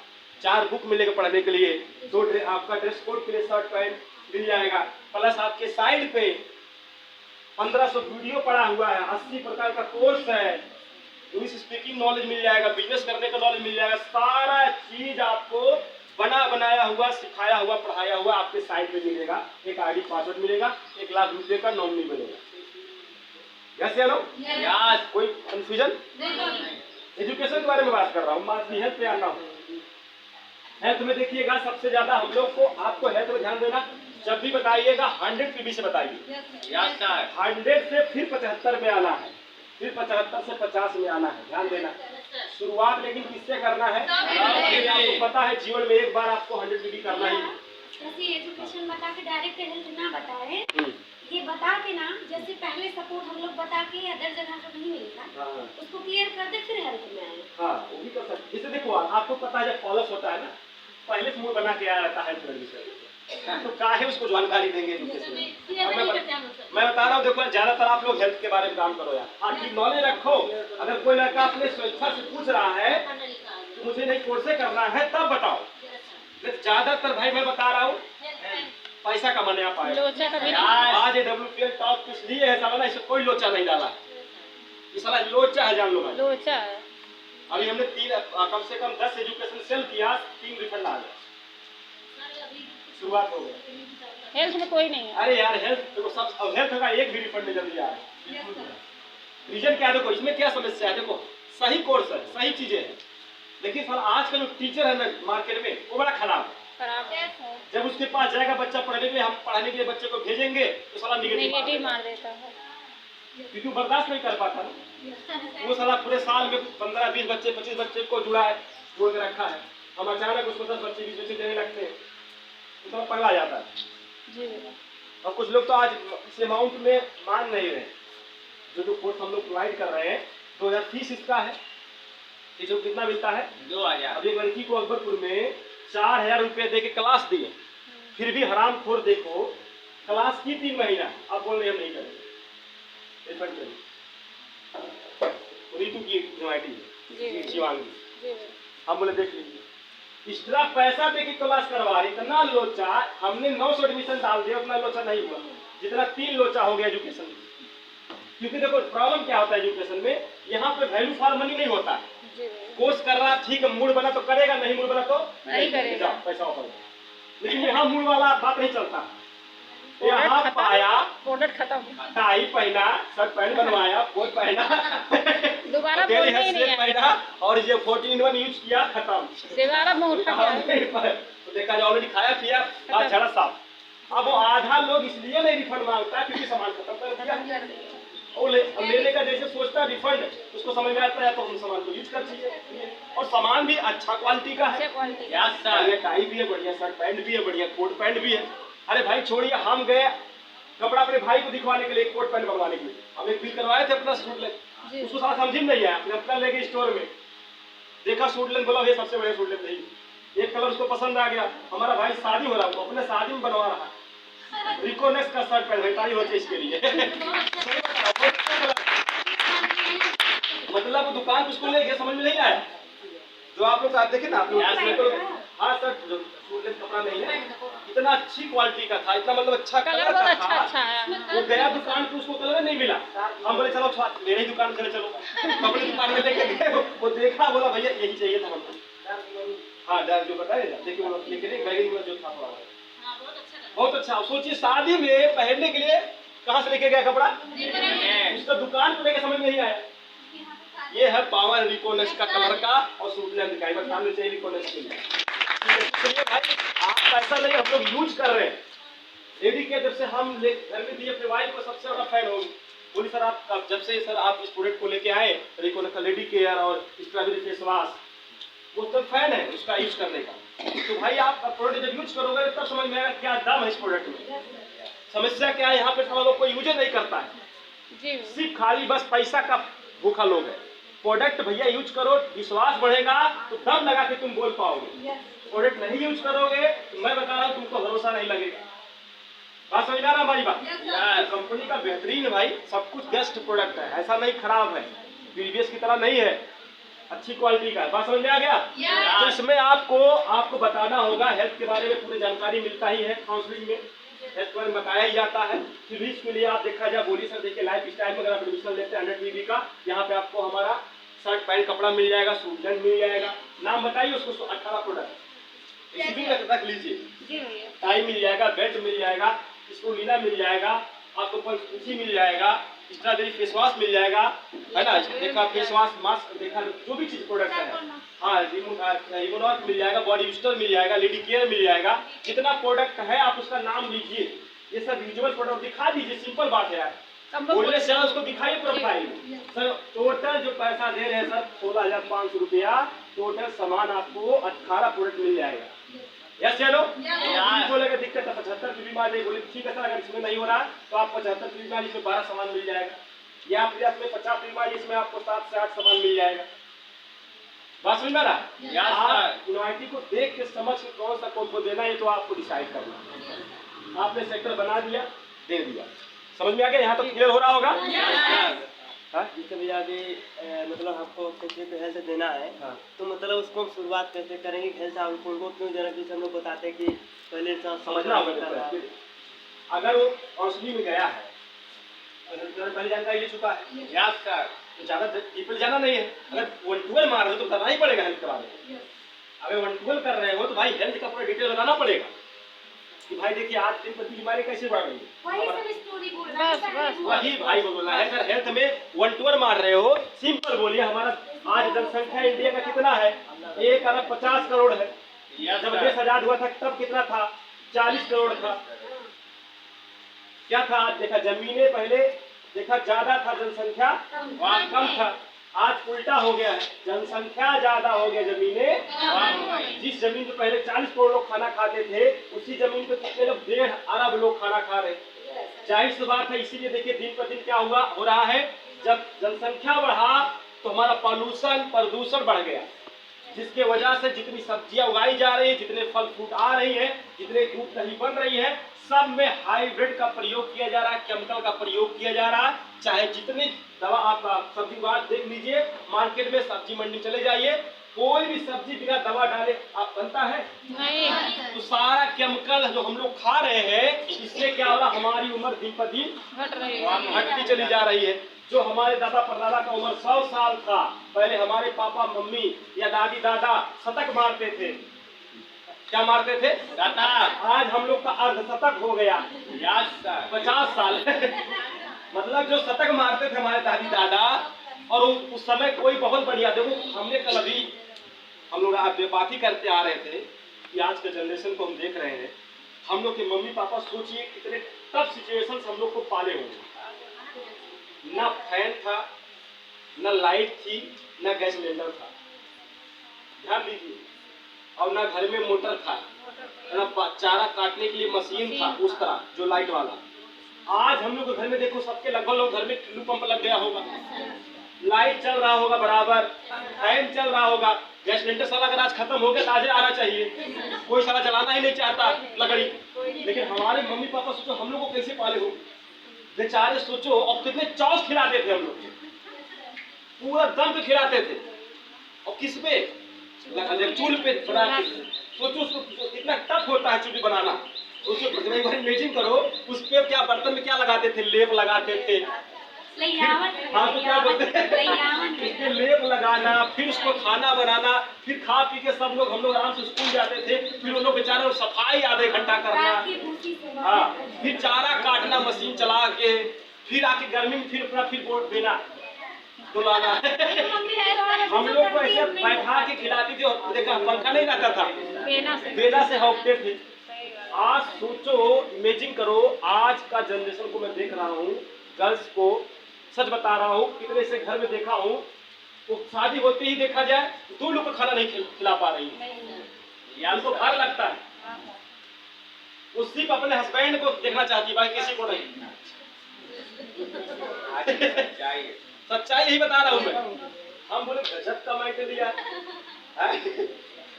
4 बुक मिलेगा पढ़ने के लिए, 2 आपका ड्रेस कोड के लिए शर्ट पैंट मिल जाएगा, प्लस आपके साइड पे 1500 वीडियो पड़ा हुआ है, 80 प्रकार का कोर्स है, इंग्लिश स्पीकिंग नॉलेज मिल जाएगा, बिजनेस करने का नॉलेज मिल जाएगा। सारा चीज आपको बना बनाया हुआ, सिखाया हुआ, पढ़ाया हुआ आपके साइड में मिलेगा। एक आईडी पासवर्ड मिलेगा, 1 लाख रुपए का नॉमिनी मिलेगा। यस या नो? यस। कोई कंफ्यूजन? एजुकेशन के बारे में बात कर रहा हूँ, बात हेल्थ पे आता हूँ। हेल्थ में देखिएगा सबसे ज्यादा हम लोग को, आपको हेल्थ में ध्यान देना, जब भी बताइएगा 100 PB से बताइए। 100 से फिर 75 में आना है, फिर 75 से 50 में आना है। ध्यान देना, शुरुआत लेकिन किससे करना है? आपको पता है जीवन में एक बार आपको 100 PB करना ही है। जैसे एजुकेशन बता के डायरेक्ट हेल्थ ना बताए, ये बता के ना, जैसे पहले सपोर्ट हम लोग बता के अदर जगह जो नहीं मिलता उसको क्लियर कर दे, फिर हेल्थ में आए। हाँ, वो भी कर सकते। जैसे देखो आपको पता है जब फॉलोअप होता है ना, पहले से मूड बना के आया रहता है हेल्थ विषय, तो काहे उसको जानकारी देंगे एजुकेशन में। मैं बता रहा हूँ, देखो ज्यादातर आप लोग हेल्थ के बारे में काम करो यार। हाँ ठीक, नॉलेज रखो। अगर कोई लड़का अपने स्वेच्छा से पूछ रहा है तो मुझे नहीं कोर्स करना है, तब बताओ। ज्यादातर भाई मैं बता रहा हूँ पैसा कमाने आप आए। आज WPL टॉप इसलिए है साला, इससे कोई लोचा नहीं डाला। ये साला लोचा है, जान लो भाई, लोचा है। अभी हमने कम से कम 10 एजुकेशन सेल किया, 3 रिफंड आ गए, शुरुआत हो गई। हेल्थ में कोई नहीं है। अरे यार हेल्थ देखो, सब हेल्थ का एक भी रिफंड नहीं जल्दी आ रहा है। रीजन क्या है? देखो इसमें क्या समस्या है। देखो सही कोर्स है, सही चीजें हैं, लेकिन सर आज का जो टीचर है ना मार्केट में, वो बड़ा खराब है। जब उसके पास जाएगा बच्चा पढ़ने के लिए, हम पढ़ाने के लिए बच्चे को भेजेंगे तो साला निगेटिव मार देता है, क्योंकि बर्दाश्त नहीं कर पाता ना। वो साला पूरे साल में 15, 20 बच्चे, 25 बच्चे को जोड़ के रखा है, हम अचानक उसको 10 बच्चे, 20 बच्चे देने लगते हैं, तो साला पगला जाता है जी। और कुछ लोग तो आज इस अमाउंट में मान नहीं रहे। जो कोर्स हम लोग प्रोवाइड कर रहे हैं 2000 फीस इसका है, जो कितना मिलता है 2000। अब एक लड़की को अकबरपुर में 4000 रुपये दे के क्लास दिए, फिर भी हराम खोर देखो क्लास की 3 महीना, अब बोल रहे हम नहीं करेंगे। रीतु की शिवांगी, हम बोले देख लीजिए इतना पैसा दे के क्लास करवा रही, इतना लोचा। हमने 900 एडमिशन डाल दिया, उतना लोचा नहीं हुआ जितना 3 लोचा हो गया एजुकेशन में। क्योंकि देखो प्रॉब्लम क्या होता है एजुकेशन में, यहाँ पे वैल्यू फॉर मनी नहीं होता है। कोर्स कर रहा ठीक है, मूड बना तो करेगा, नहीं मूड बना तो नहीं करेगा, पैसा वापस। लेकिन यहाँ मूड वाला बात नहीं चलता। यहाँ पाया, प्रोडक्ट खत्म, टाई पहना, शर्ट पैंट बनवाया, कोट पहना, दोबारा पहना और ये 14-in-1 यूज किया, खत्म। तो देखा जाए ऑलरेडी खाया पिया, बात झड़ा साफ। अब आधा लोग इसलिए नहीं रिफंड मांगता क्योंकि सामान खत्म कर दिया। और लेने का जैसे सोचता है रिफंड, उसको समझ में आता है तो हम सामान को यूज कर चाहिए, और सामान भी अच्छा क्वालिटी का है, टाई भी है बढ़िया, शर्ट पैंट भी है बढ़िया, कोट पैंट भी है। अरे भाई छोड़िए, हम गए कपड़ा अपने भाई को दिखवाने के लिए, कोट पैंट बनवाने के लिए, हम एक बिल करवाए थे अपना सूट ले, उसको सारा समझ में नहीं आया, अपने अपना लेके स्टोर में देखा सूट लेन, बोला ये सबसे बढ़िया सूट लेन नहीं, एक कलर उसको पसंद आ गया। हमारा भाई शादी हो रहा है, वो अपने शादी में बनवा रहा है रिकोनेक्स का शर्ट पैंट, तारीफ होती है इसके लिए। मतलब दुकान पे उसको ले गया, समझ में नहीं आया। जो आप लोग देखे ना, आप लोग हाँ सर सूट कपड़ा नहीं है, इतना अच्छी क्वालिटी का था, इतना मतलब अच्छा कलर का था। वो गया दुकान पे, उसको कलर नहीं मिला। हम बोले चलो मेरे ही दुकान चले चलो, कपड़े दुकान में लेके गए, वो देखा, बोला भैया यही चाहिए था हमको। हाँ जो बताए देखिए, वो लेके बैगनी जो था बहुत अच्छा। सोचिए शादी में पहनने के लिए कहाँ से लेके गया कपड़ा, उसका दुकान पे लेके, समझ में नहीं आया। ये है पावर रिकोनेक्स का कलर का, और सूट लेंथ का सामने चाहिए रिकोनेक्स के लिए। चलिए भाई, आप पैसा नहीं, हम लोग यूज कर रहे हैं। लेडी के जब से हम घर में दिए, अपने वाइफ को सबसे बड़ा फैन होगी, बोली सर आप जब से सर आप इस प्रोडक्ट को लेके आए, रिकोनेक्स का लेडी केयर और स्ट्रॉबेरी फेस वॉश, वो तो फैन है उसका यूज करने का। तो भाई आप प्रोडक्ट जब यूज करोगे तब समझ में आएगा क्या दाम है इस प्रोडक्ट में। समस्या क्या है, यहाँ पे सब लोग कोई यूज नहीं करता है, सिर्फ खाली बस पैसा का भूखा लोग है। प्रोडक्ट भैया यूज करो, विश्वास बढ़ेगा तो दम लगा के तुम बोल पाओगे। प्रोडक्ट नहीं यूज करोगे तो मैं बता रहा हूँ तुमको भरोसा नहीं लगेगा। बात समझ आ रहा हमारी बात? कंपनी का बेहतरीन भाई, सब कुछ बेस्ट प्रोडक्ट है, ऐसा नहीं खराब है, प्रीवियस की तरह नहीं है, अच्छी क्वालिटी का है। बात समझ में आ गया? तो इसमें आपको बताना होगा, हेल्थ के बारे में पूरी जानकारी मिलता ही है काउंसलिंग में, हेल्थ के बारे में बताया ही जाता है। फिर भी इसके लिए आप देखा जाए, बोली सर देखिए लाइफ स्टाइल में अगर आप एडमिशन लेते हैं 100 PB का, यहाँ पे आपको हमारा शर्ट पैंट कपड़ा मिल जाएगा, सूट लेंथ मिल जाएगा, नाम बताइए उसको, 18 प्रोडक्ट रख लीजिए, टाई मिल जाएगा, बेल्ट मिल जाएगा, इसको लीला मिल जाएगा, आपको पंचकुची मिल जाएगा, स्ट्रॉबेरी फेस वॉश मिल जाएगा, है ना, देखा फेस वॉश मास्क, देखा जो भी चीज प्रोडक्ट है, हाँ इम्यूनॉर्क मिल जाएगा, बॉडी बूस्टर मिल जाएगा, लेडी केयर मिल जाएगा। जितना प्रोडक्ट है आप उसका नाम लीजिए, ये सब यूजुअल प्रोडक्ट दिखा दीजिए, सिंपल बात है यार, बोलने से उसको दिखाइए प्रोफाइल। सर टोटल जो पैसा दे रहे हैं सर 16,500 रुपया, टोटल सामान आपको 18 प्रोडक्ट मिल जाएगा। यस चलो बोलेगा दिक्कत है 75 की बीमारी, बोले ठीक है सर अगर इसमें नहीं हो रहा तो आप 75 की बीमारी इसमें 12 सामान मिल जाएगा, या फिर इसमें 50 की बीमारी इसमें आपको 7 से 8 सामान मिल जाएगा। बात समझ में आ रहा? यूनिवर्सिटी को देख के समझ के कौन सा कोड को देना है तो आपको डिसाइड करना। आपने सेक्टर बना दिया, दे दिया, समझ में आ गया? यहाँ तो क्लियर हो रहा होगा। जैसे भैया अभी मतलब आपको पे हेल्थ देना है, तो मतलब उसको हम शुरुआत कैसे करेंगे? हेल्थ उनको क्यों देना? जैसे हम लोग बताते हैं कि पहले इंसान समझना होगा। अगर वो काउंसलिंग में गया है, पहले जानकारी ले चुका है, याद कर तो ज़्यादा डीपल जाना नहीं है। अगर 112 मार रहे हो तो करना ही पड़ेगा हेल्थ के बारे में। अगर 112 कर रहे हो तो भाई हेल्थ का पूरा डिटेल बनाना पड़ेगा कि भाई देखिए आज दिन प्रति बीमारी कैसे बढ़ रही है, वही भाई बोलना है। अगर हेल्थ में 112 मार रहे हो, सिंपल बोलिए हमारा आज जनसंख्या इंडिया का कितना है? 1 अरब 50 करोड़ है। जब देश आजाद हुआ था तब कितना था? 40 करोड़ था। क्या था? आज देखा जमीनें पहले देखा ज्यादा था, जनसंख्या कम था। आज उल्टा हो गया है, जनसंख्या ज्यादा हो गया, जमीनें। जिस जमीन पे पहले 40 करोड़ लोग खाना खाते थे, उसी जमीन पे कितने लोग 1.5 अरब लोग खाना खा रहे। जाहिर सी बात है, इसीलिए देखिए दिन पर दिन क्या हुआ हो रहा है, जब जनसंख्या बढ़ा तो हमारा प्रदूषण बढ़ गया, जिसके वजह से जितनी सब्जियां उगाई जा रही है, जितने फल फ्रूट आ रही है, जितने दूध दही बन रही है, सब में हाइब्रिड का प्रयोग किया जा रहा है, केमिकल का प्रयोग किया जा रहा है। चाहे जितनी दवा आप सब्जी उगा देख लीजिए, मार्केट में सब्जी मंडी चले जाइए, कोई भी सब्जी बिना दवा डाले आप बनता है नहीं। तो सारा केमिकल जो हम लोग खा रहे हैं, इससे क्या हो रहा, हमारी उम्र दिन पर दिन घटती चली जा रही है। जो हमारे दादा परदादा का उम्र 100 साल था, पहले हमारे पापा मम्मी या दादी दादा शतक मारते थे। क्या मारते थे? दादा। आज हम लोग का अर्धशतक हो गया, 50 साल मतलब जो शतक मारते थे हमारे दादी दादा, और उस समय कोई बहुत बढ़िया। देखो हमने कल अभी हम लोग आप बात ही करते आ रहे थे कि आज के जनरेशन को हम देख रहे हैं, हम लोग के मम्मी पापा सोचिए कितने टफ सिचुएशन हम लोग को पाले होंगे। ना फैन था, ना लाइट थी, ना गैस सिलेंडर था, ध्यान दीजिए, और ना घर में मोटर था, ना चारा काटने के लिए मशीन था उस तरह जो लाइट वाला। आज हम लोग घर में देखो, सबके लगभग लोग घर में टुल्लू पंप लग गया होगा, लाइट चल रहा होगा बराबर, फैन चल रहा होगा। गैस सिलेंडर साला अगर आज खत्म हो गया तो आज आना चाहिए, कोई साला चलाना ही नहीं चाहता लकड़ी। लेकिन हमारे मम्मी पापा सोचो हम लोग को कैसे पाले हो बेचारे, सोचो और कितने चौस खिलाते थे हम लोग, पूरा दम पे खिलाते थे, और किस पे? चूल्हे पे बनाते। सोचो उसको कितना टफ होता है चूल्हे बनाना। उसको इमेजिन करो, उस पे क्या बर्तन में क्या लगाते थे? लेप लगाते थे। हाँ तो क्या बोलते हैं, लेप लगाना, फिर उसको खाना बनाना, फिर खा पी के सब लोग हम लोग आराम से स्कूल जाते थे। फिर उन लोग बेचारे सफाई आधे घंटा करना, हाँ फिर चारा काटना मशीन चला के, फिर आके गर्मी में फिर वोट देना बुलाना। हम लोग को ऐसे बैठा के खिलाती थी, और देखा पंखा नहीं रहता था, बेला से हौकते थे। आज सोचो, इमेजिन करो, आज का जनरेशन को मैं देख रहा हूँ, गर्ल्स को सच बता रहा हूँ, कितने से घर में देखा हूँ, तो शादी होते ही देखा जाए 2 लोग को खाना नहीं खिला पा रही है, यार तो डर लगता है। वो सिर्फ अपने हस्बैंड को देखना चाहती है, बाकी किसी को नहीं। सच्चाई यही बता रहा हूँ मैं। हम बोले गजब कमाई के लिया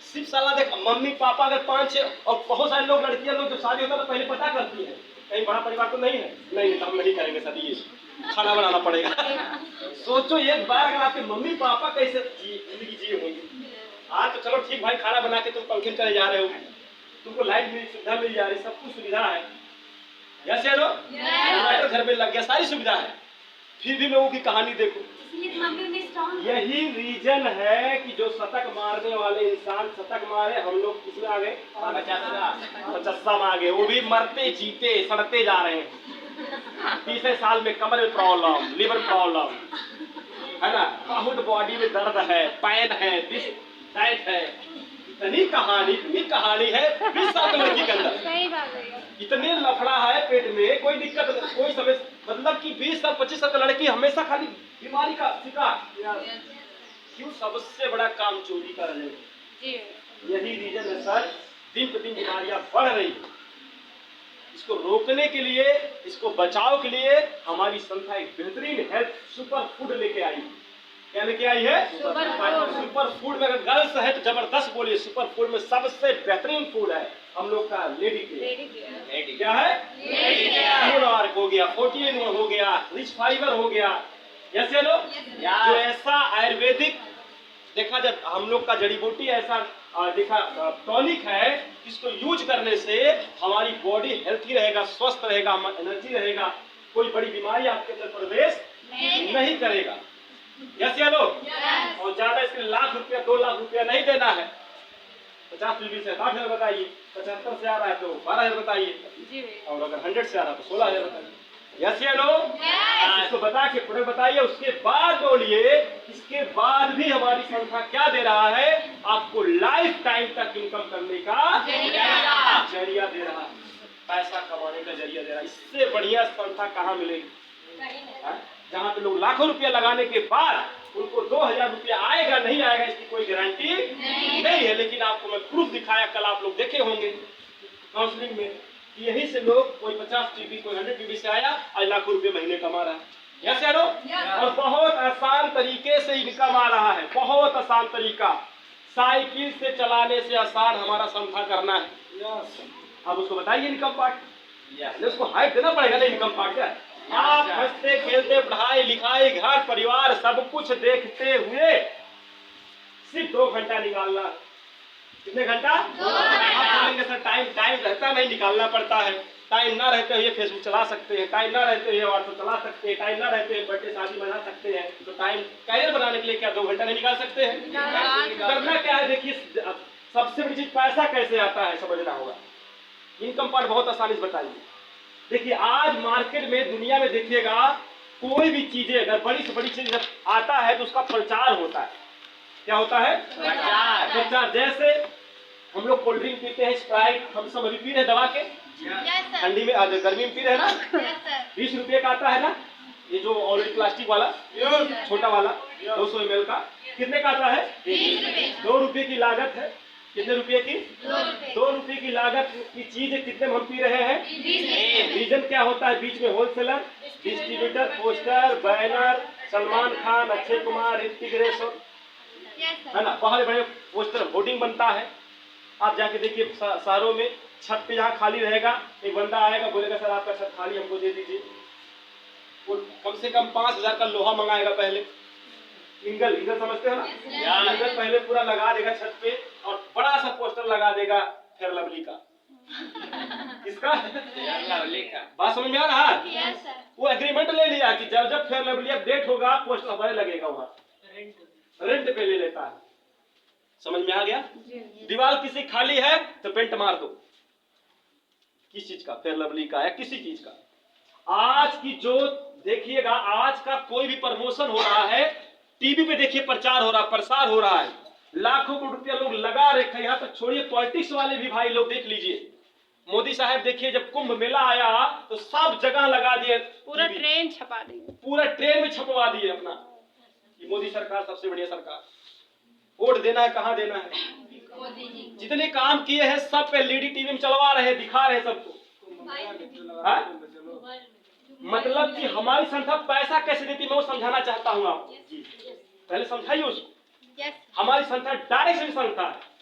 सिर्फ साला देख, मम्मी पापा अगर 5-6 और बहुत सारे लोग, लड़कियां लोग, जब शादी होता है तो पहले पता करती है कहीं बड़ा परिवार तो नहीं है, नहीं हम नहीं करेंगे शादी, खाना बनाना पड़ेगा। सोचो एक बार अगर आपके मम्मी पापा कैसे जिंदगी जी होंगी। आज तो चलो ठीक भाई, खाना बना के तुम पंखे में चले जा रहे हो, तुमको लाइट मिल सुविधा मिल जा रही, सब कुछ सुविधा है, यस या नो? घर में लग गया, सारी सुविधा है, फिर भी लोगों की कहानी देखो। यही रीजन है कि जो शतक मारने वाले इंसान शतक मारे, हम लोग किसमें आ गए? 50 में आ गए, वो भी मरते जीते सड़ते जा रहे हैं। तीसरे साल में कमर में प्रॉब्लम, लिवर प्रॉब्लम, है ना, बहुत बॉडी में दर्द है, पैन है, दिस डाइट है, इतनी कहानी है 20 साल की लड़की के अंदर। सही बात है। इतने लफड़ा है पेट में, कोई दिक्कत नहीं, कोई समझ, मतलब कि 20 साल 25 साल का लड़की हमेशा खाली बीमारी का शिकार। क्यों? सबसे बड़ा काम चोरी का रहे। जी यही रीजन है सर, दिन पे दिन बीमारियां बढ़ रही है। इसको रोकने के लिए, इसको बचाव के लिए हमारी संस्था एक बेहतरीन हेल्थ सुपर फूड लेके आई है। क्या लेके आई है? सुपर फूड में अगर गर्ल्स है तो जबरदस्त बोलिए। सुपर फूड में सबसे बेहतरीन फूड है हम लोग का लेडी केयर। क्या है? लेडी हो गया, 14 हो गया, रिच फाइबर हो गया, ऐसे लोग जो ऐसा आयुर्वेदिक देखा, जब हम लोग का जड़ी बूटी ऐसा देखा टॉनिक है, इसको यूज करने से हमारी बॉडी हेल्थी रहेगा, स्वस्थ रहेगा, एनर्जी रहेगा, कोई बड़ी बीमारी आपके अंदर प्रवेश नहीं करेगा। यस या नो? और ज्यादा इसके लाख रुपया 2 लाख रुपया नहीं देना है। 50 बीबी से 60,000 बताइए, 75 से आ रहा है तो 12,000 बताइए, और अगर 100 से आ रहा है तो 16,000 बताइए। यस या नो? इसको बता के पूरे बताइए, उसके बाद बोलिए। इसके बाद भी हमारी संस्था क्या दे रहा है? आपको लाइफ टाइम तक इनकम करने का जरिया दे रहा है, पैसा कमाने का जरिया दे रहा है। इससे बढ़िया संस्था कहाँ मिलेगी? जहाँ पे लोग लाखों रुपया लगाने के बाद उनको 2,000 रुपया आएगा नहीं आएगा इसकी कोई गारंटी नहीं है। लेकिन आपको मैं प्रूफ दिखाया, कल आप लोग देखे होंगे काउंसलिंग में, यही से लोग कोई 50 टीबी, कोई 100 टीबी से आया, आज लाखों रुपए महीने कमा रहा है। यस या नो? और बहुत आसान तरीके से इनकम आ रहा है, बहुत आसान तरीका। साइकिल से चलाने से आसान हमारा संस्था करना है। अब उसको बताइए इनकम पार्ट, उसको हाइट देना पड़ेगा ना। इनकम पार्ट क्या है? आप हंसते खेलते पढ़ाई लिखाई घर परिवार सब कुछ देखते हुए सिर्फ 2 घंटा निकालना। कितने घंटा? 2 घंटा। आप बोलेंगे सर टाइम रहता नहीं, निकालना पड़ता है। टाइम ना रहते हुए फेसबुक चला सकते हैं, टाइम ना रहते हुए व्हाट्सएप चला सकते हैं, टाइम ना रहते हुए बर्थडे शादी मना सकते हैं। तो टाइम कैरियर बनाने के लिए क्या 2 घंटा नहीं निकाल सकते हैं? करना क्या है? देखिए, सबसे बड़ी चीज पैसा कैसे आता है समझना होगा। इनकम पार्ट बहुत आसानी से बताइए। देखिए, आज मार्केट में दुनिया में देखिएगा, कोई भी चीजें अगर बड़ी से बड़ी चीज आता है तो उसका प्रचार होता है। क्या होता है? प्रचार। जैसे हम लोग कोल्ड ड्रिंक पीते हैं, स्प्राइट, हम सब अभी पी रहे हैं दबा के, ठंडी में आज गर्मी में पी रहे हैं ना। 20 रुपये का आता है ना, ये जो ऑलरेडी प्लास्टिक वाला छोटा वाला 200 ml का, कितने का आता है? 2 रुपये की लागत है। कितने रुपये की? 2 रुपये की लागत की चीज कितने में हम पी रहे हैं? रीजन क्या होता है? बीच में wholesaler, distributor, poster, banner, Salman Khan, Akshay Kumar, Hrithik Roshan, है ना, बहुत बड़े पोस्टर होर्डिंग बनता है। आप जाके देखिए शहरों में, छत पे जहाँ खाली रहेगा, एक बंदा आएगा बोलेगा सर आपका छत खाली, हमको दे दीजिए। वो कम से कम 5,000 का लोहा मंगाएगा पहले, इंगल समझते हो ना? इंगल पहले पूरा लगा देगा छत पे, और बड़ा सा पोस्टर लगा देगा फेयर लवली का। किसका? लवली का। बात समझ में आ रहा है? वो एग्रीमेंट ले लिया कि जब जब फेयर लवली अपडेट होगा पोस्टर हमारे लगेगा, वहाँ रेंट पे ले लेता है। समझ में आ गया? दीवार किसी खाली है तो पेंट मार दो, किस चीज का? फेयर लवली का या किसी चीज का। आज की जो देखिएगा, आज का कोई भी प्रमोशन हो रहा है, टीवी पे देखिए प्रचार हो रहा, प्रसार हो रहा है, लाखों करोड़ रुपया लोग लगा रखे। यहाँ तक छोड़िए, पॉलिटिक्स वाले भी भाई लोग देख लीजिए। मोदी साहब देखिए, जब कुंभ मेला आया तो सब जगह लगा दिए, पूरा ट्रेन छपा दिए, पूरा ट्रेन में छपवा दिए अपना कि मोदी सरकार सबसे बढ़िया सरकार। वोट देना है, कहाँ देना है? जितने काम किए हैं सब पे एलईडी टीवी में चलवा रहे हैं, दिखा रहे हैं सबको। मतलब कि हमारी संस्था पैसा कैसे देती, मैं वो समझाना चाहता हूँ आपको। पहले समझाइए उसको। हमारी संस्था डायरेक्ट संस्था है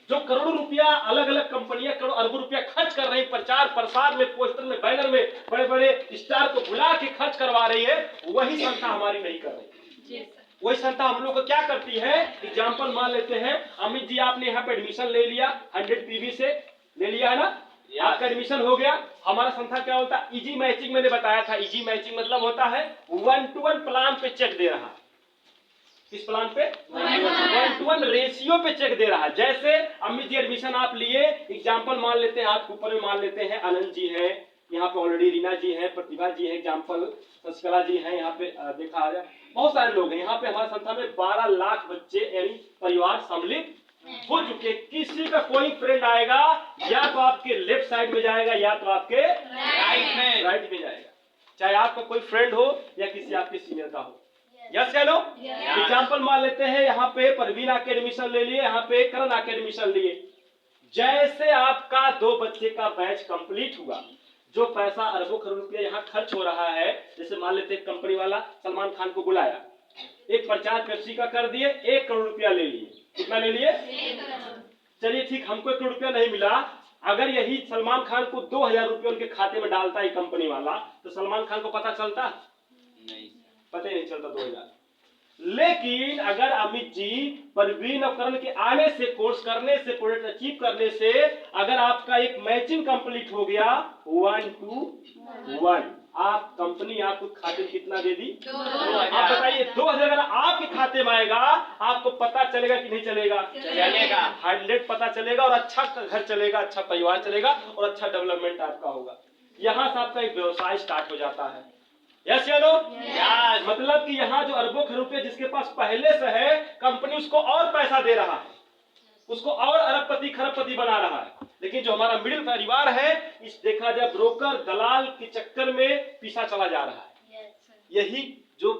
जो करोड़ों रुपया, अलग अलग कंपनियां करोड़ अरबों रुपया खर्च कर रही है, प्रचार प्रसार में, पोस्टर में, बैनर में, बड़े बड़े स्टार को बुला के खर्च करवा रही है। वही संस्था हमारी नहीं कर रही। वही संस्था हम लोग को क्या करती है? एग्जाम्पल मान लेते हैं, अमित जी आपने यहाँ पे एडमिशन ले लिया, 100 पीवी से ले लिया है ना, आपका एडमिशन हो गया। हमारा संस्था क्या होता है? इजी मैचिंग मैंने बताया था। इजी मैचिंग मतलब होता है 1-to-1 प्लान पे चेक दे रहा है। किस प्लान पे? 1-to-1 रेशियो पे चेक दे रहा है। जैसे अमित जी एडमिशन आप लिए, एग्जाम्पल मान लेते हैं, आपके ऊपर में मान लेते हैं अनंत जी है, यहाँ पे ऑलरेडी रीना जी हैं, प्रतिभा जी हैं, एग्जाम्पल शशिकला जी हैं, यहाँ पे देखा आ जाए बहुत सारे लोग हैं। यहाँ पे हमारे संस्था में 12 लाख बच्चे यानी परिवार सम्मिलित हो चुके। किसी का कोई फ्रेंड आएगा या तो आपके लेफ्ट साइड में जाएगा या तो आपके राइट में जाएगा, चाहे आपका कोई फ्रेंड हो या किसी आपके सीनियर का हो। यस चलो एग्जाम्पल मान लेते हैं, यहाँ पे परवीन आके एडमिशन ले लिए, यहाँ पे करण आके एडमिशन लिए। जैसे आपका 2 बच्चे का बैच कंप्लीट हुआ, जो पैसा अरबों करोड़ रुपया यहाँ खर्च हो रहा है, जैसे मान लेते हैं कंपनी वाला सलमान खान को बुलाया, एक प्रचार पेप्सी का कर दिए, 1 करोड़ रुपया ले लिए। कितना ले लिए? चलिए ठीक, हमको 1 करोड़ रुपया नहीं मिला, अगर यही सलमान खान को 2000 रुपये उनके खाते में डालता है कंपनी वाला, तो सलमान खान को पता चलता? नहीं, पता ही नहीं चलता 2000। लेकिन अगर अमित जी परवीन और करण के आने से, कोर्स करने से, प्रोडक्ट अचीव करने से अगर आपका एक मैचिंग कंप्लीट हो गया 1 to 1, आप कंपनी आपको खाते में कितना दे दी? 2000। आप बताइए 2000 अगर आपके खाते में आएगा, आपको पता चलेगा कि नहीं चलेगा? चलेगा, 100 पता चलेगा, और अच्छा घर चलेगा, अच्छा परिवार चलेगा, और अच्छा डेवलपमेंट आपका होगा। यहाँ से आपका एक व्यवसाय स्टार्ट हो जाता है। यस या नो? मतलब कि यहाँ जो अरबों खरबों रुपए जिसके पास पहले से है, कंपनी उसको और पैसा दे रहा है, उसको और अरबपति खरबपति बना रहा है। लेकिन जो हमारा मिडिल परिवार है, इस देखा जाए ब्रोकर दलाल के चक्कर में पीछा चला जा रहा है। यही जो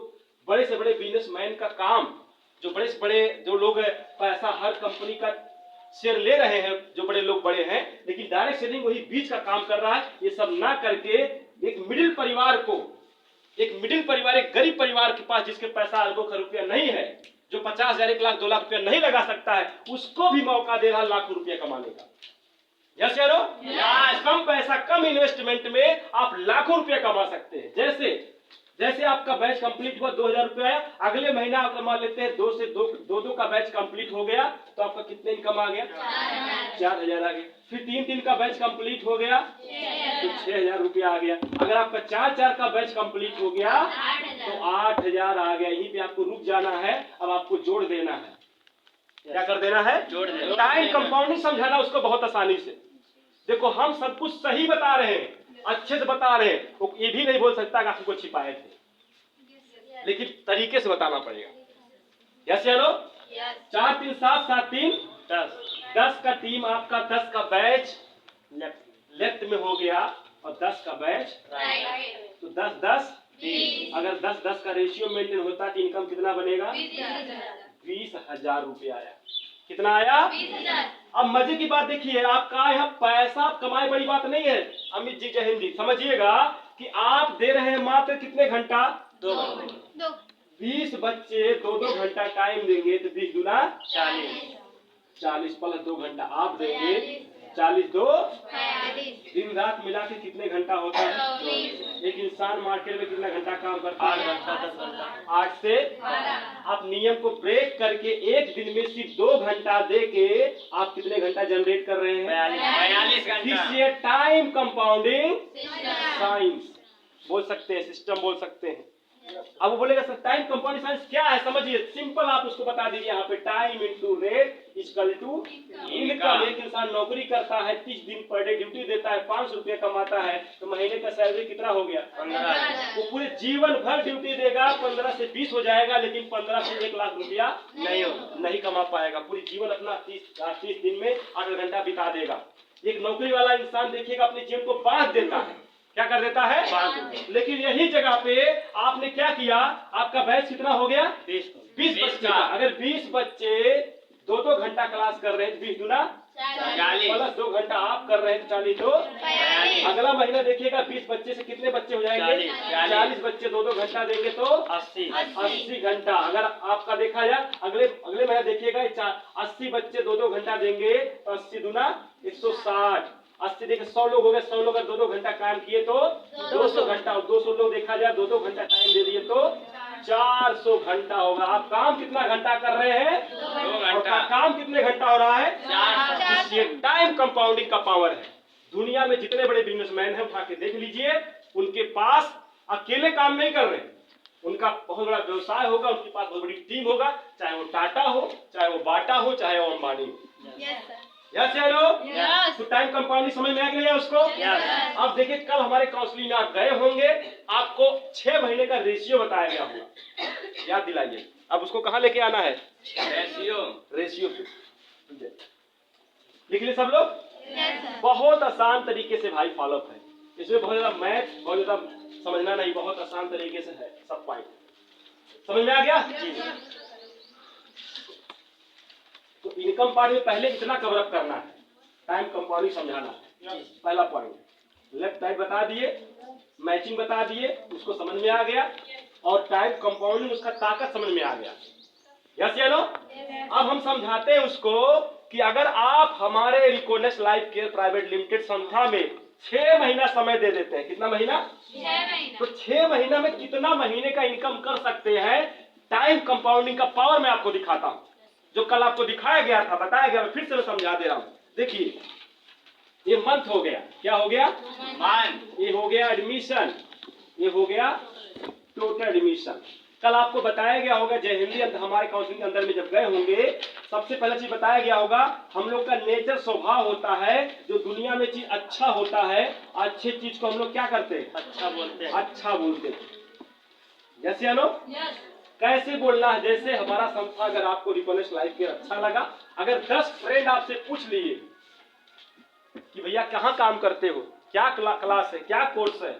बड़े से बड़े बिजनेसमैन का काम, जो बड़े से बड़े जो लोग पैसा हर कंपनी का शेयर ले रहे हैं, जो बड़े लोग बड़े हैं, लेकिन डायरेक्ट सेलिंग वही बीच का काम कर रहा है। ये सब ना करके एक मिडिल परिवार को, एक मिडिल परिवार, एक गरीब परिवार के पास जिसके पैसा अरबों खरबों रुपया नहीं है, जो 50,000, 1 लाख, 2 लाख रुपया नहीं लगा सकता है, उसको भी मौका दे रहा लाखों रुपया कमाने का। यस या नो? कम पैसा, कम इन्वेस्टमेंट में आप लाखों रुपया कमा सकते हैं। जैसे आपका बैच कंप्लीट हुआ, 2000 रुपया, अगले महीना आप मान लेते हैं 2 से 2 का बैच कंप्लीट हो गया, तो आपका कितने इनकम आ गया? 4000 आ गया। फिर 3 का बैच कंप्लीट हो गया तो 6000 रुपया आ गया। अगर आपका 4 का बैच कंप्लीट हो गया तो 8000 आ गया। यहीं पे आपको रुक जाना है, अब आपको जोड़ देना है। क्या कर देना है? जोड़ देना। टाइम कंपाउंडिंग समझाना उसको बहुत आसानी से। देखो हम सब कुछ सही बता रहे हैं, अच्छे से बता रहे हैं, वो ये भी नहीं बोल सकता कि आपको छिपाए थे, लेकिन तरीके से बताना पड़ेगा। यस या नो? 4 3 7 7 3 10 का टीम आपका 10 का बैच लेफ्ट में हो गया और 10 का बैच राइट, तो 10 10 20। अगर 10 10 का रेशियो मेंटेन होता तो इनकम कितना बनेगा? 20,000 रुपया आया। कितना आया? 20,000। अब मजे की बात देखिए, आपका यहाँ पैसा आप कमाए बड़ी बात नहीं है। अमित जी जय हिंद जी, समझिएगा कि आप दे रहे हैं मात्र कितने घंटा? 2 घंटा। 20 बच्चे 2-2 घंटा टाइम देंगे तो 20 दूना 40, 40 प्लस 2 घंटा आप देंगे, 40 2 42। दिन रात मिला के कितने घंटा होता है? एक इंसान मार्केट में कितना घंटा काम करता है? 8 घंटा 10 घंटा। 8 से 12। आप नियम को ब्रेक करके एक दिन में सिर्फ 2 घंटा दे के आप कितने घंटा जनरेट कर रहे हैं? 42 घंटा। टाइम कंपाउंडिंग साइंस बोल सकते हैं, सिस्टम बोल सकते हैं। अब वो बोलेगा सर टाइम कंपाउंडिंग साइंस क्या है? समझिए, सिंपल आप उसको बता दीजिए। यहाँ पे time into rate equal to income. एक इंसान नौकरी करता है, 30 दिन पर डे ड्यूटी देता है, 500 रुपया कमाता है, तो महीने का सैलरी कितना हो गया? 15। वो पूरे जीवन भर ड्यूटी देगा, 15 से 20 हो जाएगा, लेकिन 15 से 1 लाख रुपया नहीं कमा पाएगा। पूरी जीवन अपना 30 दिन में 8 घंटा बिता देगा। एक नौकरी वाला इंसान देखिएगा अपने जीवन को बांट देता है। क्या कर देता है? लेकिन यही जगह पे आपने क्या किया? आपका बैच कितना हो गया? 20 बच्चे। अगर 20 बच्चे 2-2 घंटा क्लास कर रहे हैं, 20 दूना 40 प्लस 2 घंटा आप कर रहे हैं, 40 2 42। अगला महीना देखिएगा 20 बच्चे से कितने बच्चे हो जाएंगे? 40 बच्चे 2-2 घंटा देंगे तो 80 घंटा। अगर आपका देखा जाए अगले महीना देखिएगा 80 बच्चे 2-2 घंटा देंगे तो 80 दूना 160। 80 देखिए 100 लोग हो गए, 100 लोग अगर 2-2 घंटा काम किए तो 200 घंटा, और 200 लोग देखा जाए 2-2 घंटा टाइम दे दिए तो 400 घंटा होगा। आप काम कितना घंटा कर रहे हैं? 2 घंटा। काम कितने घंटा हो रहा है? 400। ये टाइम कंपाउंडिंग का पावर है। दुनिया में जितने बड़े बिजनेसमैन हैं उठा के देख लीजिए, उनके पास अकेले काम नहीं कर रहे, उनका बहुत बड़ा व्यवसाय होगा, उनके पास बहुत बड़ी टीम होगा, चाहे वो टाटा हो, चाहे वो बाटा हो, चाहे वो अंबानी हो। यस या नो? Yes. तो टाइम कंपाउंडिंग समझ में आ गया उसको? अब देखिए कल हमारे काउंसलिंग में आप गए होंगे, आपको 6 महीने का रेशियो बताया गया होगा, याद दिलाइए। अब उसको कहाँ लेके आना है? रेशियो पे लिख लिए सब लोग? बहुत आसान तरीके से भाई फॉलो है, इसमें बहुत ज्यादा मैथ बहुत ज्यादा समझना नहीं, बहुत आसान तरीके से है सब पॉइंट। समझ में आ गया? तो इनकम पार्ट में पहले इतना कवर अप करना है, टाइम कंपाउंडिंग समझाना है। पहला पॉइंट लेफ्ट राइट बता दिए, मैचिंग बता दिए, उसको समझ में आ गया, और टाइम कंपाउंडिंग उसका ताकत समझ में आ गया। यस या नो? अब हम समझाते हैं उसको कि अगर आप हमारे रिकोनेस लाइफ केयर प्राइवेट लिमिटेड संस्था में 6 महीना समय दे देते हैं, कितना महीना? 6 महीना। तो 6 महीना में कितना महीने का इनकम कर सकते हैं, टाइम कंपाउंडिंग का पावर मैं आपको दिखाता हूं। जो कल आपको दिखाया गया था, बताया गया, फिर से मैं समझा दे रहा हूं। देखिए ये मंथ हो गया, क्या हो गया? मंथ। ये हो गया एडमिशन, ये हो गया टोटल एडमिशन। कल आपको बताया गया होगा जय हिंदी हमारे काउंसलिंग के अंदर में जब गए होंगे, सबसे पहला चीज बताया गया होगा, हम लोग का नेचर स्वभाव होता है, जो दुनिया में चीज अच्छा होता है, अच्छी चीज को हम लोग क्या करते हैं? अच्छा बोलते हैं, अच्छा बोलते हैं। यस या नो? कैसे बोलना है? जैसे हमारा संस्था, अगर आपको रिकोनेस लाइफ केयर अच्छा लगा, अगर 10 फ्रेंड आपसे पूछ लिए कि भैया कहाँ काम करते हो, क्या क्लास है, क्या कोर्स है,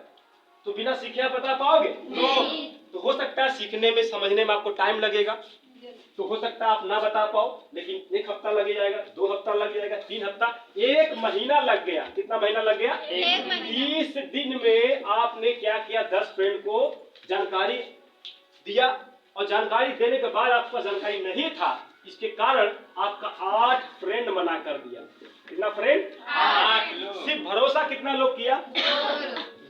तो बिना सीखे आप बता पाओगे? तो हो सकता है सीखने में, समझने में आपको टाइम लगेगा, तो हो सकता है आप ना बता पाओ, लेकिन 1 हफ्ता लग जाएगा, 2 हफ्ता लग जाएगा, 3 हफ्ता, 1 महीना लग गया। कितना महीना लग गया? 30 दिन में आपने क्या किया? 10 फ्रेंड को जानकारी दिया, और जानकारी देने के बाद आपका जानकारी नहीं था, इसके कारण आपका 8 फ्रेंड मना कर दिया। कितना फ्रेंड? 8 लोग। सिर्फ भरोसा कितना लोग किया?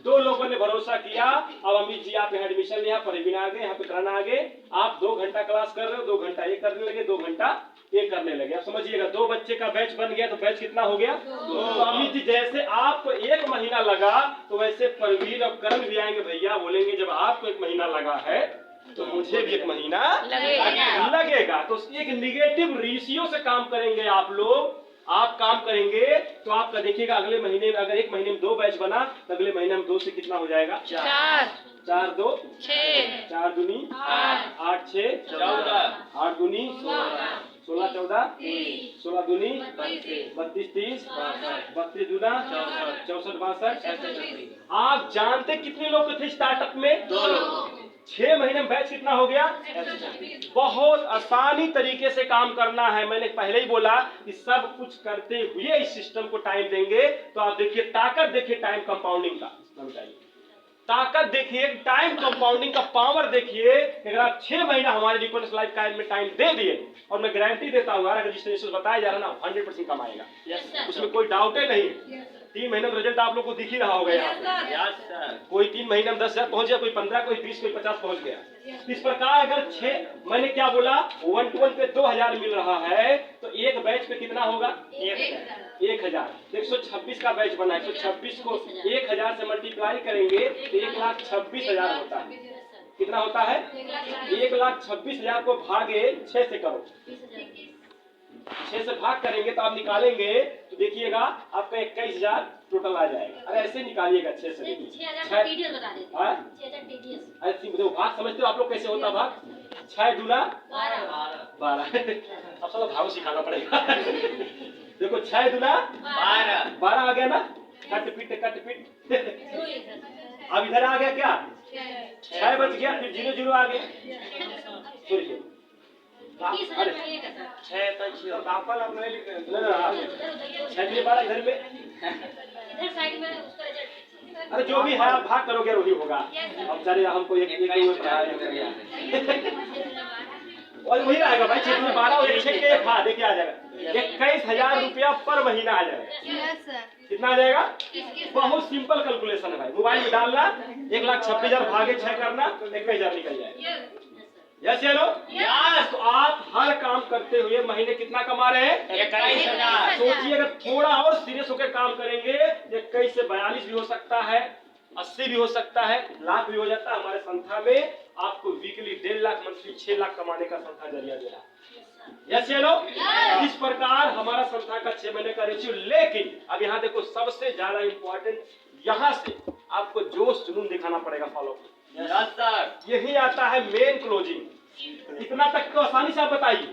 2 लोगों ने भरोसा किया। अब अमित जी आप यहाँ एडमिशन लिया, परवीन आ गए, यहाँ पे कराना आ गए, आप 2 घंटा क्लास कर रहे हो, 2 घंटा ये करने लगे, 2 घंटा ये करने लगे। अब समझिएगा 2 बच्चे का बैच बन गया, तो बैच कितना हो गया? 2। तो अमित जी जैसे आपको 1 महीना लगा, तो वैसे परवीन और करण भी आएंगे, भैया बोलेंगे जब आपको 1 महीना लगा है तो मुझे भी 1 महीना लगेगा। तो एक निगेटिव रेशियो से काम करेंगे आप लोग। आप काम करेंगे तो आपका देखिएगा अगले महीने में, अगर 1 महीने में 2 बैच बना, तो अगले महीने में 2 से कितना हो जाएगा? 4। 4 2 6, 4 दूनी 8, 8 6 14, 8 दूनी 16, 16 14 16 दूनी 32 30, 32 दूना 64 62। आप जानते कितने लोग थे स्टार्टअप में? 2 लोग। 6 महीने में बैच कितना हो गया? बहुत आसानी तरीके से काम करना है। मैंने पहले ही बोला कि सब कुछ करते हुए इस सिस्टम को टाइम देंगे, तो आप देखिए ताकत, देखिए टाइम कंपाउंडिंग का ताकत, देखिए टाइम कंपाउंडिंग का पावर देखिए। अगर आप 6 महीना हमारे रिकोनेस लाइफ काइंड में टाइम दे दिए, और मैं गारंटी देता हूँ अगर रजिस्ट्रेशन बताया जा रहा है ना, 100% कमाएगा, उसमें कोई डाउट ही नहीं। 3 महीने में रिजल्ट आप लोग को दिख ही रहा होगा यहाँ पे। कोई 3 महीने में 10,000 पहुंच गया, कोई 15, कोई 20, कोई 50 पहुंच गया। इस प्रकार अगर 6, मैंने क्या बोला, 1 to 1 पे 2000 मिल रहा है, तो एक बैच पे कितना होगा? 1000। 126 का बैच बना है, 126 को 1000 से मल्टीप्लाई करेंगे तो 1,26,000 होता है। कितना होता है? 1,26,000 को भागे 6 से करो, 6 से भाग करेंगे तो आप निकालेंगे तो देखिएगा आपका 21,000 टोटल आ जाएगा। अरे ऐसे निकालिएगा 6 से, देखिए 6,000 बता देते हैं। 6,000 ऐसे देखो भाग समझते हो आप लोग कैसे होता भाग? 6 दूना 12। अब सब भाग सिखाना पड़ेगा। देखो 6 दूना 12 आ गया ना, कट पिट। अब इधर आ गया क्या? 6 बच गया, फिर 0 0 आ गया। सोचिए 6 तक 12 इधर में, इधर साइड में उसका रिजल्ट। अरे जो भी है आप भाग करोगे वही होगा। अब चले हमको एक और वही आएगा भाई, 6 में 12 और 6 के हाँ देखिए आ जाएगा 21,000 रुपया पर महीना आ जाएगा। कितना आ जाएगा? बहुत सिंपल कैलकुलेशन है भाई, मोबाइल में डालना 1,26,000 भागे 6 करना, 21,000 निकल जाएगा। यस या नो? यस। तो आप हर काम करते हुए महीने कितना कमा रहे हैं? 21,000। सोचिए अगर थोड़ा और सीरियस होकर काम करेंगे 21 से 42 भी हो सकता है, 80 भी हो सकता है, लाख भी हो जाता है। हमारे संस्था में आपको वीकली 1.5 लाख, मंथली 6 लाख कमाने का संस्था जरिया दे रहा है। यस या नो? इस प्रकार हमारा संस्था का 6 महीने का रेशियो। लेकिन अब यहाँ देखो, सबसे ज्यादा इंपॉर्टेंट, यहाँ से आपको जोश जुनून दिखाना पड़ेगा। फॉलो यही आता है मेन क्लोजिंग। इतना तक तो आसानी से आप बताइए,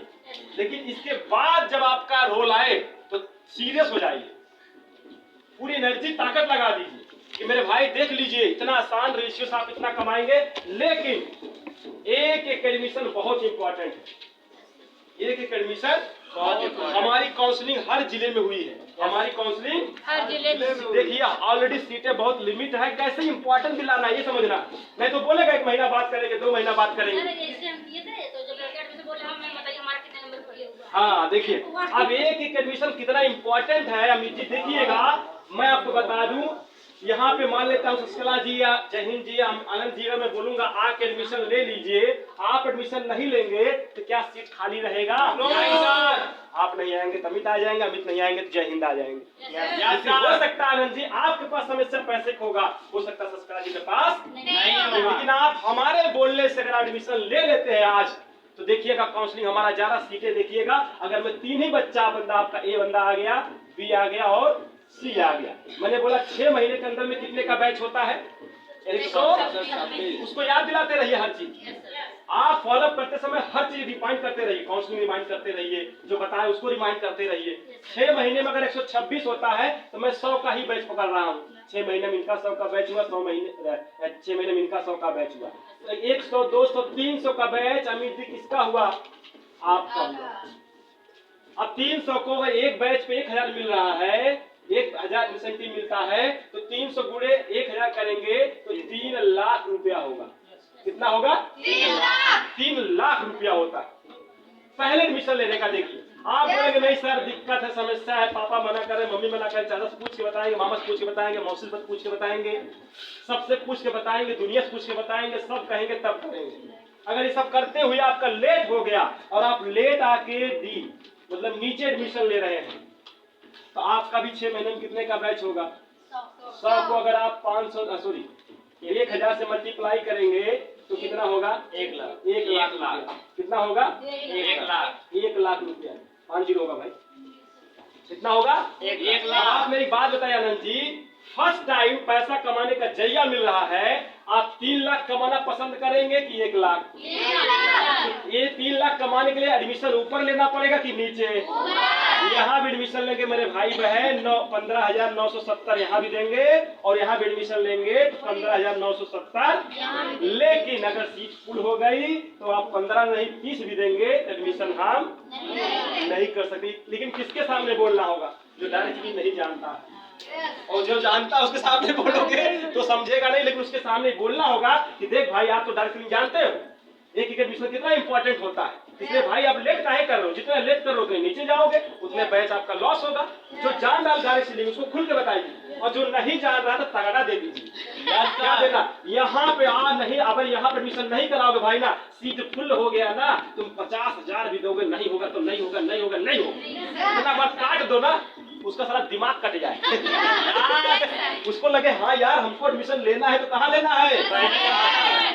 लेकिन इसके बाद जब आपका रोल आए तो सीरियस हो जाइए, पूरी एनर्जी ताकत लगा दीजिए कि मेरे भाई देख लीजिए, इतना आसान रेशियो से आप इतना कमाएंगे। लेकिन एक एडमिशन बहुत इंपॉर्टेंट है। एक एडमिशन हमारी काउंसलिंग हर जिले में हुई है। हमारी काउंसलिंग हर जिले में देखिए, ऑलरेडी सीटें बहुत लिमिट है। कैसे इंपॉर्टेंट दिलाना है ये समझना, नहीं तो बोलेगा 1 महीना बात करेंगे, 2 महीना बात करेंगे। हाँ देखिए, अब एक एडमिशन कितना इंपॉर्टेंट है अमित जी, देखिएगा। मैं आपको बता दूं, यहाँ पे मान लेता हूँ शशिकला जी या जय हिंद जी या आनंद जी, मैं बोलूंगा आके एडमिशन ले लीजिए। आप एडमिशन नहीं लेंगे तो क्या सीट खाली रहेगा? नहीं सर। आप नहीं आएंगे तो अमित आ जाएंगे, अमित नहीं आएंगे तो जय हिंद आ जाएंगे। हो सकता है आनंद जी आपके पास समस्या पैसे का होगा, हो सकता है शशिकला जी के पास नहीं होगा। लेकिन आप हमारे बोलने से अगर एडमिशन ले लेते हैं आज, तो देखिएगा काउंसलिंग हमारा ज्यादा सीटें देखिएगा। अगर मैं 3 ही बंदा आपका ए बंदा आ गया, बी आ गया और सी आ गया। मैंने बोला 6 महीने के अंदर में कितने का बैच होता है? 126। उसको याद दिलाते रहिए हर चीज। आप फॉलो करते समय हर चीज रिमाइंड करते रहिए, काउंसलिंग रिमाइंड करते रहिए, जो बताए उसको रिमाइंड करते रहिए। 6 महीने में अगर 126 होता है तो मैं 100 का ही बैच पकड़ रहा हूँ। 6 महीने में इनका 100 का बैच हुआ, 6 महीने में इनका 100 का बैच हुआ, 100, 200, 300 का बैच अमित जी किसका हुआ? आपका हुआ। अब 300 को अगर एक बैच पे 1000 मिल रहा है, 1000 इंसेंटिव मिलता है, तो 300 गुणे 1000 करेंगे तो 3 लाख रुपया होगा। कितना होगा? 3 लाख रुपया होता है पहले एडमिशन लेने का। देखिए, आप बोलेंगे नहीं सर दिक्कत है, समस्या है, पापा मना कर रहे, मम्मी मना कर रहे, चाचा से पूछ के बताएंगे, मामा से पूछ के बताएंगे, मौसी से पूछ के बताएंगे, सबसे पूछ के बताएंगे, दुनिया से पूछ के बताएंगे, सब कहेंगे तब करेंगे। अगर ये सब करते हुए आपका लेट हो गया और आप लेट आके दी मतलब नीचे एडमिशन ले रहे हैं, तो आपका भी 6 महीने में कितने का बैच होगा? 100 को अगर आप 1000 से मल्टीप्लाई करेंगे तो कितना होगा? 1 लाख। 1 लाख कितना होगा? 1 लाख। 1 लाख रुपया 5 0 होगा भाई। कितना होगा? 1 लाख। आप मेरी बात बताइए आनंद जी, फर्स्ट टाइम पैसा कमाने का जरिया मिल रहा है, आप 3 लाख कमाना पसंद करेंगे कि 1 लाख? ये 3 लाख कमाने के लिए एडमिशन ऊपर लेना पड़ेगा कि नीचे? यहाँ भी एडमिशन लेंगे मेरे भाई बहन 15,970 यहाँ भी देंगे, और यहाँ भी एडमिशन लेंगे तो 15,970। लेकिन अगर सीट फुल हो गई तो आप 15 नहीं 30 भी देंगे, एडमिशन हम नहीं कर सकते। लेकिन किसके सामने बोलना होगा? जो डायरेक्टली नहीं जानता है, और जो जानता है उसके सामने बोलोगे तो समझेगा नहीं, लेकिन उसके सामने बोलना होगा कि देख भाई आप तो डायरेक्टली जानते हो एक एडमिशन कितना इंपॉर्टेंट होता है, इसलिए भाई आप लेट काहे कर रहे हो? जितना लेट करोगे नीचे जाओगे उतने बैच आपका लॉस होगा। जो जान रहा डायरेक्ट सीलिंग उसको खुल के बताइए, और जो नहीं जान रहा तो तगड़ा दे दीजिए। क्या देना? यहाँ पे नहीं, अगर यहाँ पे एडमिशन नहीं कराओगे भाई ना, सीट फुल हो गया ना, तुम 50,000 भी दोगे, नहीं होगा तो नहीं होगा, नहीं होगा नहीं होगा, इतना बात काट दो ना, उसका सारा दिमाग कट जाए। उसको लगे हाँ यार हमको एडमिशन लेना है, तो कहाँ लेना है?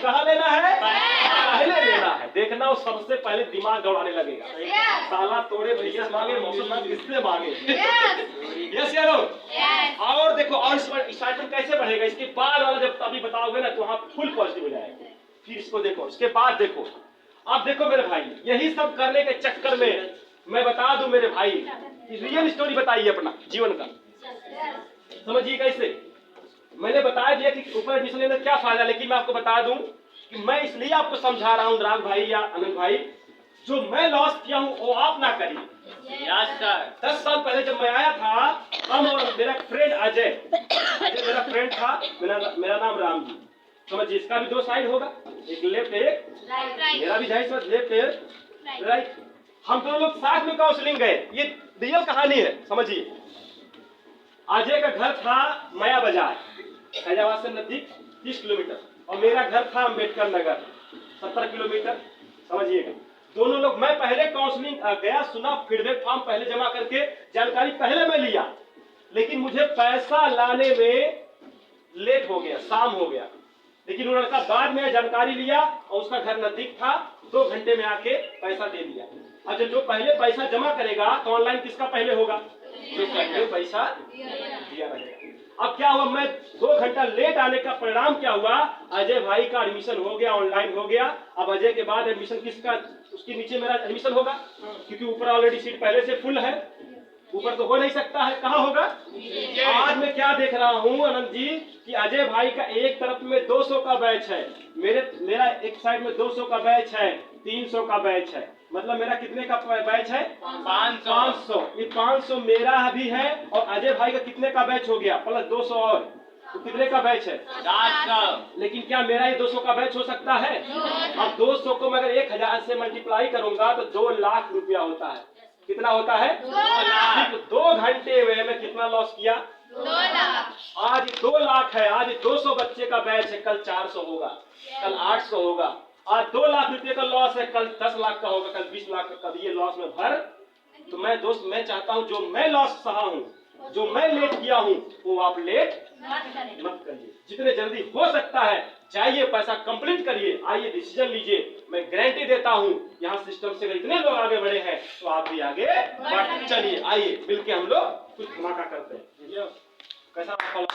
कहाँ लेना है? पहले लेना है। देखना वो सबसे पहले दिमाग दौड़ाने लगेगा, साला तोड़े भैया मांगे, मौसम मांगे, किससे मांगे? यस यारो। और देखो, और स्टार्टिंग कैसे बढ़ेगा? इसके बाद वाला जब अभी बताओगे ना तो वहाँ फुल पॉजिटिव हो जाएगा। फिर इसको देखो, इसके बाद देखो। अब देखो मेरे भाई, यही सब करने के चक्कर में मैं बता दूं मेरे भाई, रियल स्टोरी बताइए अपना जीवन का, समझिए कैसे। मैंने बता दिया कि ऊपर एडमिशन लेने क्या फायदा, लेकिन मैं आपको बता दूं कि मैं इसलिए आपको समझा रहा हूं राग भाई या आनंद भाई, जो मैं लॉस किया हूं वो आप ना करिए। 10 साल पहले जब मैं आया था, हम और मेरा फ्रेंड अजय मेरा फ्रेंड था, मेरा नाम राम जी, समझिए। इसका भी 2 साइड होगा, एक लेफ्ट एक मेरा भी जाहिर सा लेफ्ट एक राइट। हम दोनों लोग साथ में काउंसलिंग गए, ये रियल कहानी है, समझिए। अजय का घर था माया बाजार, हैदराबाद से नजदीक 30 किलोमीटर, और मेरा घर था अम्बेडकर नगर 70 किलोमीटर, समझिएगा। दोनों लोग, मैं पहले काउंसलिंग गया, सुना, फीडबैक फॉर्म पहले जमा करके जानकारी पहले मैं लिया, लेकिन मुझे पैसा लाने में लेट हो गया, शाम हो गया। लेकिन वो लड़का बाद में जानकारी लिया और उसका घर नजदीक था, 2 घंटे में आके पैसा दे दिया। अच्छा, जो पहले पैसा जमा करेगा तो ऑनलाइन किसका पहले होगा? जो पहले पैसा दिया रहेगा। अब क्या हुआ, मैं 2 घंटा लेट आने का परिणाम क्या हुआ? अजय भाई का एडमिशन हो गया, ऑनलाइन हो गया। अब अजय के बाद एडमिशन किसका? उसके नीचे मेरा एडमिशन होगा, क्योंकि ऊपर ऑलरेडी सीट पहले से फुल है, ऊपर तो हो नहीं सकता है। कहाँ होगा? आज मैं क्या देख रहा हूँ आनंद जी कि अजय भाई का एक तरफ में 200 का बैच है, मेरा एक साइड में 200 का बैच है, 300 का बैच है। मतलब मेरा कितने का बैच है? 500। ये 500 मेरा भी है, और अजय भाई का कितने का बैच हो गया? प्लस 200 और, तो कितने का बैच है? 400। लेकिन क्या मेरा ये 200 का बैच हो सकता है? अब 200 को मैं अगर 1000 से मल्टीप्लाई करूंगा तो 2 लाख रुपया होता है। कितना होता है? 2 लाख। 2 घंटे में मैं कितना लॉस किया? 2 लाख। आज 2 लाख है, आज 200 बच्चे का बैच है, कल 400 होगा, कल 800 होगा। आज 2 लाख रुपए का लॉस है, कल 10 लाख का होगा, कल 20 लाख का। कभी ये लॉस में भर, तो मैं दोस्त मैं चाहता हूँ जो मैं लॉस सहा हूँ, जो मैं लेट किया हूँ, वो आप लेट मत करिए। जितने जल्दी हो सकता है जाइए, पैसा कंप्लीट करिए, आइए डिसीजन लीजिए। मैं गारंटी देता हूँ यहाँ सिस्टम से अगर इतने लोग आगे बढ़े हैं तो आप भी आगे बढ़ चलिए। आइए मिलके हम लोग कुछ धमाका करते हैं। कैसा तो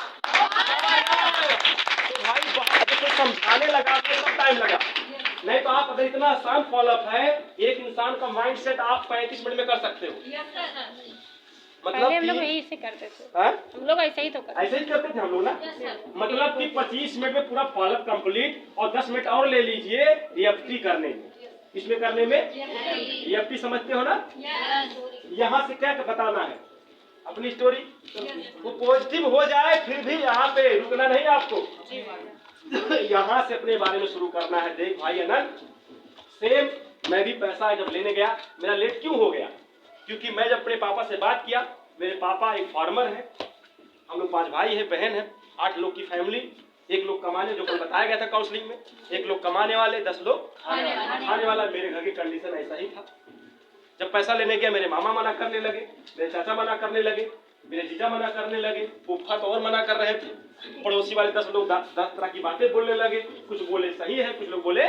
भाई बहुत कुछ समझाने लगा तो टाइम लगा, नहीं तो आप अगर इतना आसान फॉलोअप है, एक इंसान का माइंड सेट आप 35 मिनट में कर सकते हो। मतलब पहले हम लोग यही से करते थे। हम लोग ऐसे ही तो करते ऐसे ही करते थे हम लोग ना। मतलब कि 25 मिनट में पूरा फॉलोअप कंप्लीट, और 10 मिनट और ले लीजिए EFT करने में। इसमें करने में EFT समझते हो ना? यहाँ से क्या बताना है अपनी स्टोरी, वो पॉजिटिव हो जाए, फिर भी यहाँ पे रुकना नहीं आपको, यहाँ से अपने बारे में शुरू करना है। देख भाई अनंत, सेम मैं भी पैसा जब लेने गया, मेरा लेट क्यों हो गया? क्योंकि मैं जब अपने पापा से बात किया, मेरे पापा एक फार्मर है, हम लोग 5 भाई हैं, बहन है, 8 लोग की फैमिली। एक लोग कमाने, जो कल बताया गया था काउंसलिंग में, एक लोग कमाने वाले, 10 लोग खाने वाला। मेरे घर की कंडीशन ऐसा ही था। जब पैसा लेने गया, मेरे मामा मना करने लगे, मेरे चाचा मना करने लगे, मेरे जीजा मना करने लगे, फूफा तो और मना कर रहे थे, पड़ोसी वाले 10 लोग 10 तरह की बातें बोलने लगे। कुछ बोले सही है, कुछ लोग बोले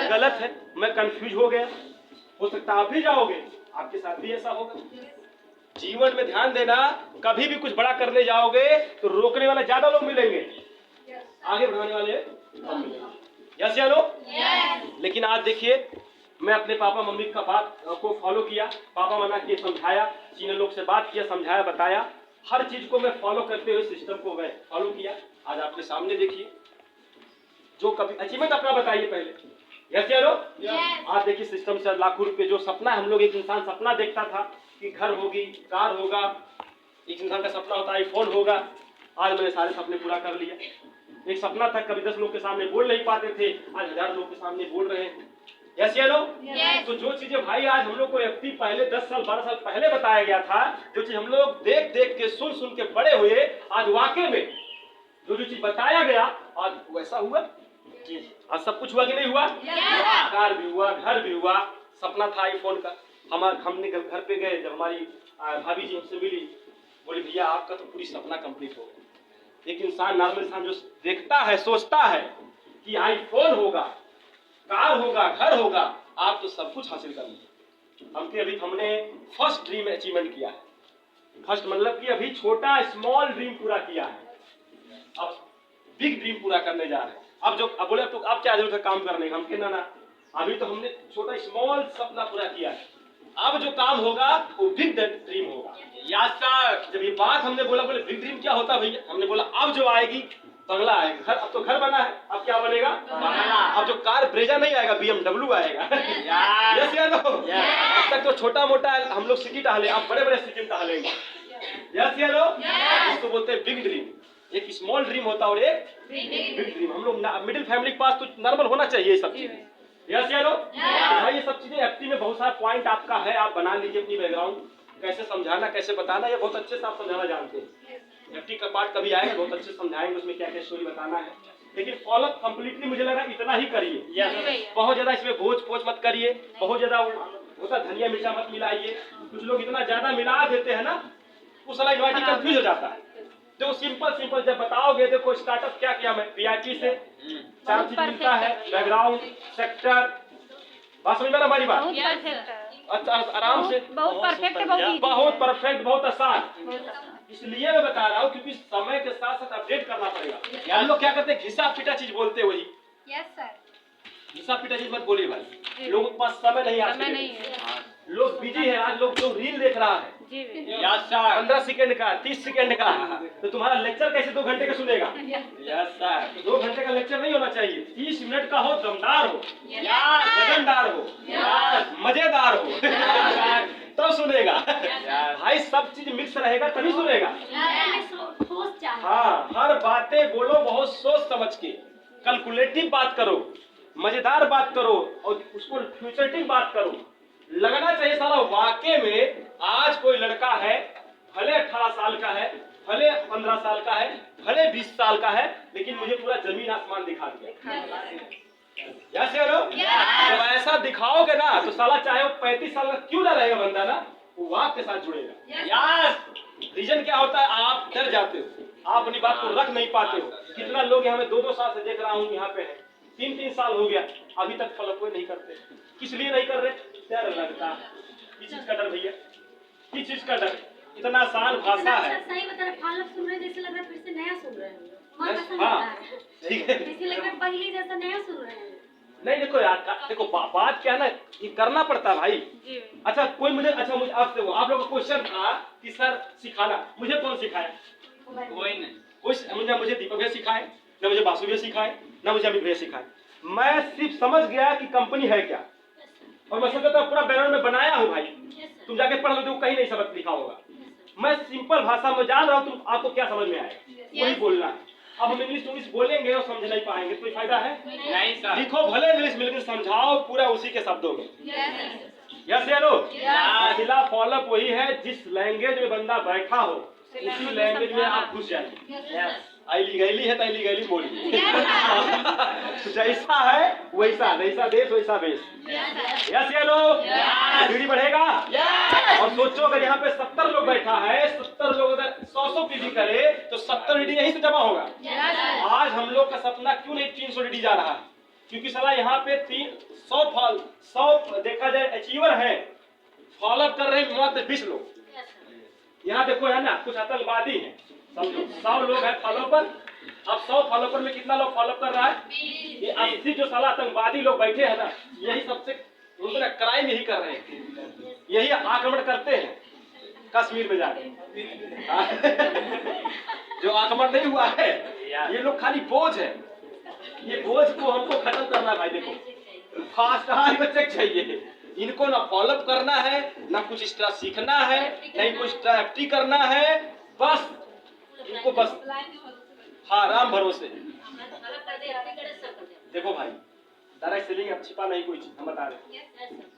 गलत है। मैं कंफ्यूज हो गया। हो सकता आप भी जाओगे, आपके साथ भी ऐसा होगा। जीवन में ध्यान देना, कभी भी कुछ बड़ा करने जाओगे तो रोकने वाले ज्यादा लोग मिलेंगे, आगे बढ़ाने वाले कम मिलेंगे। यस या नो? लेकिन आज देखिए, मैं अपने पापा मम्मी का बात को फॉलो किया, पापा मना किए, समझाया, चीनी लोग से बात किया, समझाया, बताया, हर चीज को मैं फॉलो करते हुए सिस्टम को मैं फॉलो किया। आज आपके सामने देखिए, जो कभी अचीवमेंट अपना बताइए पहले। यस या नो? आज देखिए सिस्टम से लाखों रुपए, जो सपना हम लोग, एक इंसान सपना देखता था कि घर होगी, कार होगा, एक इंसान का सपना होता है आईफोन होगा, आज मैंने सारे सपने पूरा कर लिया। एक सपना था, कभी 10 लोग के सामने बोल नहीं पाते थे, आज 1000 लोग के सामने बोल रहे हैं। यस या नो? तो जो चीजें भाई आज हम लोग को FT पहले 10 साल 12 साल पहले बताया गया था, जो चीज हम लोग देख देख के सुन सुन के बड़े हुए, आज वाकई में जो चीज बताया गया आज वैसा हुआ। आज सब कुछ हुआ कि नहीं हुआ? कार भी हुआ, घर भी हुआ। सपना था आईफोन का, हमने घर पे गए, जब हमारी भाभी जी हमसे मिली, बोली भैया आपका तो पूरी सपना कंप्लीट हो गया। एक इंसान, नॉर्मल इंसान जो देखता है, सोचता है कि आईफोन होगा, कार होगा, घर होगा, आप तो सब कुछ हासिल कर लिए। अभी हमने फर्स्ट ड्रीम अचीवमेंट किया है। फर्स्ट मतलब कि अभी छोटा स्मॉल ड्रीम पूरा किया है, अब बिग ड्रीम पूरा करने जा रहे हैं। अब बोले तो अब क्या जरूरत है काम करने का? हम कहना ना, अभी तो हमने छोटा स्मॉल सपना पूरा किया है, अब जो काम होगा वो बिग ड्रीम होगा। याद सर, जब ये बात हमने बोला, बोले बिग ड्रीम क्या होता भैया? हमने बोला अब जो आएगी बंगला आएगा, घर, अब तो घर बना है, अब क्या बनेगा? बंगला। अब जो कार ब्रेजा नहीं आएगा, BMW आएगा। यस या नो? अब तक तो छोटा मोटा हम लोग सिटी टहले, अब बड़े बड़े सिटी टहलेंगे। यस या नो? इसको बोलते हैं बिग ड्रीम। एक स्मॉल ड्रीम होता है और एक बिग ड्रीम। हम लोग मिडिल फैमिली के पास तो नॉर्मल होना चाहिए ये सब चीजें। यस या नो? भाई ये सब चीजें FT में बहुत सारा पॉइंट आपका है, आप बना लीजिए अपनी बैकग्राउंड, कैसे समझाना, कैसे बताना, ये बहुत अच्छे से आप समझाना जानते हैं। FT का पार्ट कभी आएगा, बहुत अच्छे समझाएंगे, उसमें क्या क्या स्टोरी बताना है। लेकिन फॉलो कंप्लीटली मुझे लग रहा है इतना ही करिए, बहुत ज्यादा इसमें भोज पोच मत करिए, बहुत ज्यादा होता धनिया मिर्चा मत मिलाइए। कुछ लोग इतना ज्यादा मिला देते हैं ना, उस साला कंफ्यूज हो जाता है। जो सिंपल जब बताओगे, देखो स्टार्टअप क्या किया मैं, VIP से 4 चीज मिलता है, बैकग्राउंड, सेक्टर, बात समझ में ना हमारी बात? अच्छा आराम से, बहुत परफेक्ट है, बहुत easy बहुत है। परफेक्ट, बहुत आसान। बहुत आसान। इसलिए मैं बता रहा हूँ क्योंकि समय के साथ साथ अपडेट करना पड़ेगा। हम लोग क्या करते हैं, घिसा पीटा चीज बोलते हैं, वही यस सर। घिसा पीटा चीज मत बोलिए भाई। लोगों के पास समय नहीं, आज समय के नहीं लिए। है। लोग बिजी है, आज लोग जो रील देख रहा है जी भैया। 15 सेकंड का, 30 सेकंड का, तो तुम्हारा लेक्चर कैसे 2 घंटे का सुनेगा? 2 घंटे का लेक्चर नहीं होना चाहिए, 30 मिनट का हो, दमदार हो, वजनदार हो, मजेदार हो, तब सुनेगा। भाई सब चीज मिक्स रहेगा तभी सुनेगा। ठोस चाहिए। हाँ, हर बातें बोलो बहुत सोच समझ के, कैलकुलेटिव बात करो, मजेदार बात करो और उसको फ्यूचरिस्टिक बात करो। लगना चाहिए साला वाकई में आज कोई लड़का है, भले 18 साल का है, भले 15 साल का है, भले 20 साल का है, लेकिन मुझे पूरा जमीन आसमान दिखा दिया। यस हेलो, जब ऐसा दिखाओगे ना तो साला चाहे वो 35 साल का क्यों ना रहेगा बंदा ना, वो वाक के साथ जुड़ेगा। यस, रीजन क्या होता है, आप डर जाते हो, आप अपनी बात को रख नहीं पाते हो। कितना लोग हमें 2-2 साल से देख रहा हूँ यहाँ पे है, 3-3 साल हो गया, अभी तक फॉलो कोई नहीं करते। किस लिए नहीं कर रहे? डर लगता है। किस चीज का डर भैया? किस चीज का डर? इतना आसान भाषा है। सही बता रहे, फॉलो सुन रहे जैसे लग रहा है फिर से नया सुन रहे हैं। मन पसंद हाँ, आता है। ठीक है। जैसे लग रहा है पहले जैसा नया सुन रहे हैं। नहीं देखो यार, देखो बात क्या है ना, ये करना पड़ता है भाई। जी। अच्छा कोई मुझे आपसे आप लोगों का क्वेश्चन था कि सर सिखाना, मुझे कौन सिखाया? कोई नहीं। मुझे दीपक भैया सिखाए, न मुझे बासु भैया सिखाए, न मुझे अमित भैया सिखाए। मैं सिर्फ समझ गया कि कंपनी है क्या, और मैं समझता हूं पूरा बैनर में बनाया हूँ भाई। तुम जाके पढ़ लो तो कहीं नहीं सबक लिखा होगा। मैं सिंपल भाषा में जान रहा हूँ, तुम आपको क्या समझ में आएगा वही बोलना है। अब हम इंग्लिश बोलेंगे और समझ नहीं पाएंगे, कोई फायदा है नहीं सर। लिखो भले इंग्लिश में, लेकिन समझाओ पूरा उसी के शब्दों में। यस हेलो, पहला फॉलोअप वही है, जिस लैंग्वेज में बंदा बैठा हो उसी लैंग्वेज में आप घुस जाइए। आईली गैली है तो आईली गैली बोलिए। जैसा है वैसा, वैसा देश वैसा भेष। यस हेलो, पीढ़ी बढ़ेगा। और सोचो अगर यहाँ पे 70 लोग बैठा है, 70 लोग अगर 100 पीढ़ी करे तो 70 डीडी यहीं से जमा होगा। आज हम लोग का सपना क्यों नहीं 300 डीडी जा रहा है? क्योंकि साला यहाँ पे 100 देखा जाए अचीवर है, फॉलोअप कर रहे हैं मात्र 20 लोग। यहाँ देखो है ना, कुछ आतंकवादी है, समझो 100 लोग हैं फॉलोपर। अब 100 फॉलोपर में कितना लोग फॉलो कर रहा है? ये 80 जो साला आतंकवादी लोग बैठे हैं ना, यही सबसे उनका क्राइम यही कर रहे हैं, यही आक्रमण करते हैं कश्मीर में जाके। जो आक्रमण नहीं हुआ है, ये लोग खाली बोझ है। ये बोझ को हमको खत्म करना है भाई। देखो फास्ट बच्चे चाहिए, इनको ना फॉलोअप करना है, ना कुछ एक्स्ट्रा सीखना है, नहीं कुछ एक्टिव करना है, बस इनको बस हाँ राम भरोसे। देखो भाई, डायरेक्ट सेलिंग अब छिपा नहीं कोई चीज, हम बता रहे हैं,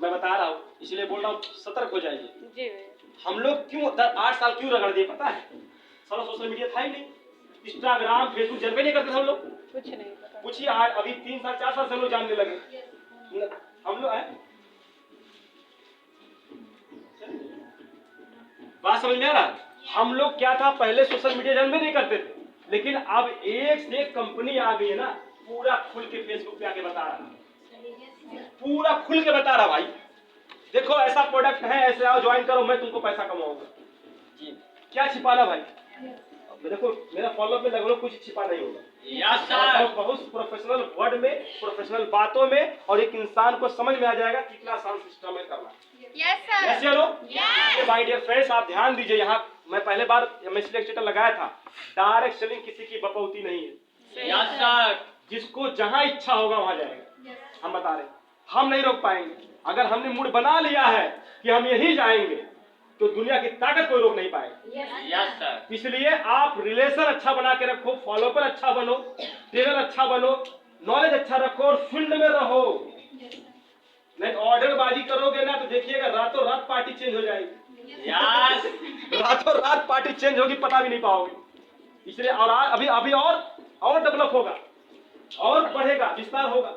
मैं बता रहा हूँ, इसलिए बोल रहा हूँ सतर्क हो जाइए। जी। हम लोग क्यों 8 साल क्यों रगड़ दिए पता है? सारा सोशल मीडिया था ही नहीं, इंस्टाग्राम फेसबुक जानते नहीं करते थे हम लोग, कुछ नहीं पता। पूछिए अभी 3 साल 4 साल से हम लोग जानने लगे। हम लोग है बात समझ में आ रहा? हम लोग क्या था पहले सोशल मीडिया जानते नहीं करते थे, लेकिन अब एक से एक कंपनी आ गई है ना, पूरा खुल के फेसबुक पे आके बता रहा, पूरा खुल के बता रहा भाई। देखो ऐसा प्रोडक्ट है, ऐसे आओ ज्वाइन करो, मैं तुमको पैसा कमाऊंगा। क्या छिपाना भाई? देखो मेरा फॉलोअप में लगभग कुछ छिपा नहीं होगा। Yes sir. बहुत प्रोफेशनल वर्ड में, प्रोफेशनल बातों में, और एक इंसान को समझ में आ जाएगा कितना आसान सिस्टम है करना। Yes sir. यस चलो माय डियर फ्रेंड्स, आप ध्यान दीजिए। यहाँ मैं पहले बार स्टेटस लगाया था, डायरेक्ट सेलिंग किसी की बपौती नहीं है। Yes sir. जिसको जहाँ इच्छा होगा वहाँ जाएगा। हम बता रहे, हम नहीं रोक पाएंगे। अगर हमने मूड बना लिया है कि हम यही जाएंगे, तो दुनिया की ताकत कोई रोक नहीं पाएगी। Yes sir. इसलिए आप रिलेशन अच्छा बना के रखो, फॉलोअर अच्छा बनो, ट्रेनर अच्छा बनो, नॉलेज अच्छा रखो और फील्ड में रहो। नहीं ऑर्डर बाजी करोगे ना तो देखिएगा रातों रात पार्टी चेंज हो जाएगी। यस। रातों रात पार्टी चेंज होगी, पता भी नहीं पाओगे। इसलिए और अभी और डेवलप होगा, और बढ़ेगा, विस्तार होगा,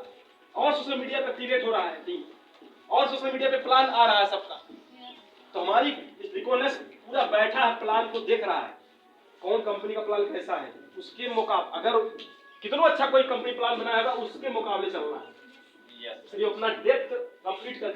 और सोशल मीडिया पे क्रिएट हो रहा है टीम, और सोशल मीडिया पे प्लान आ रहा है सबका। तो हमारी इकोनॉमिक्स पूरा बैठा है, प्लान को देख रहा है, कौन कंपनी का प्लान कैसा है, उसके मुकाबले अगर कितना अच्छा कोई कंपनी प्लान बनाएगा उसके मुकाबले चलना है। इसलिए अपना डेप्थ कंप्लीट करके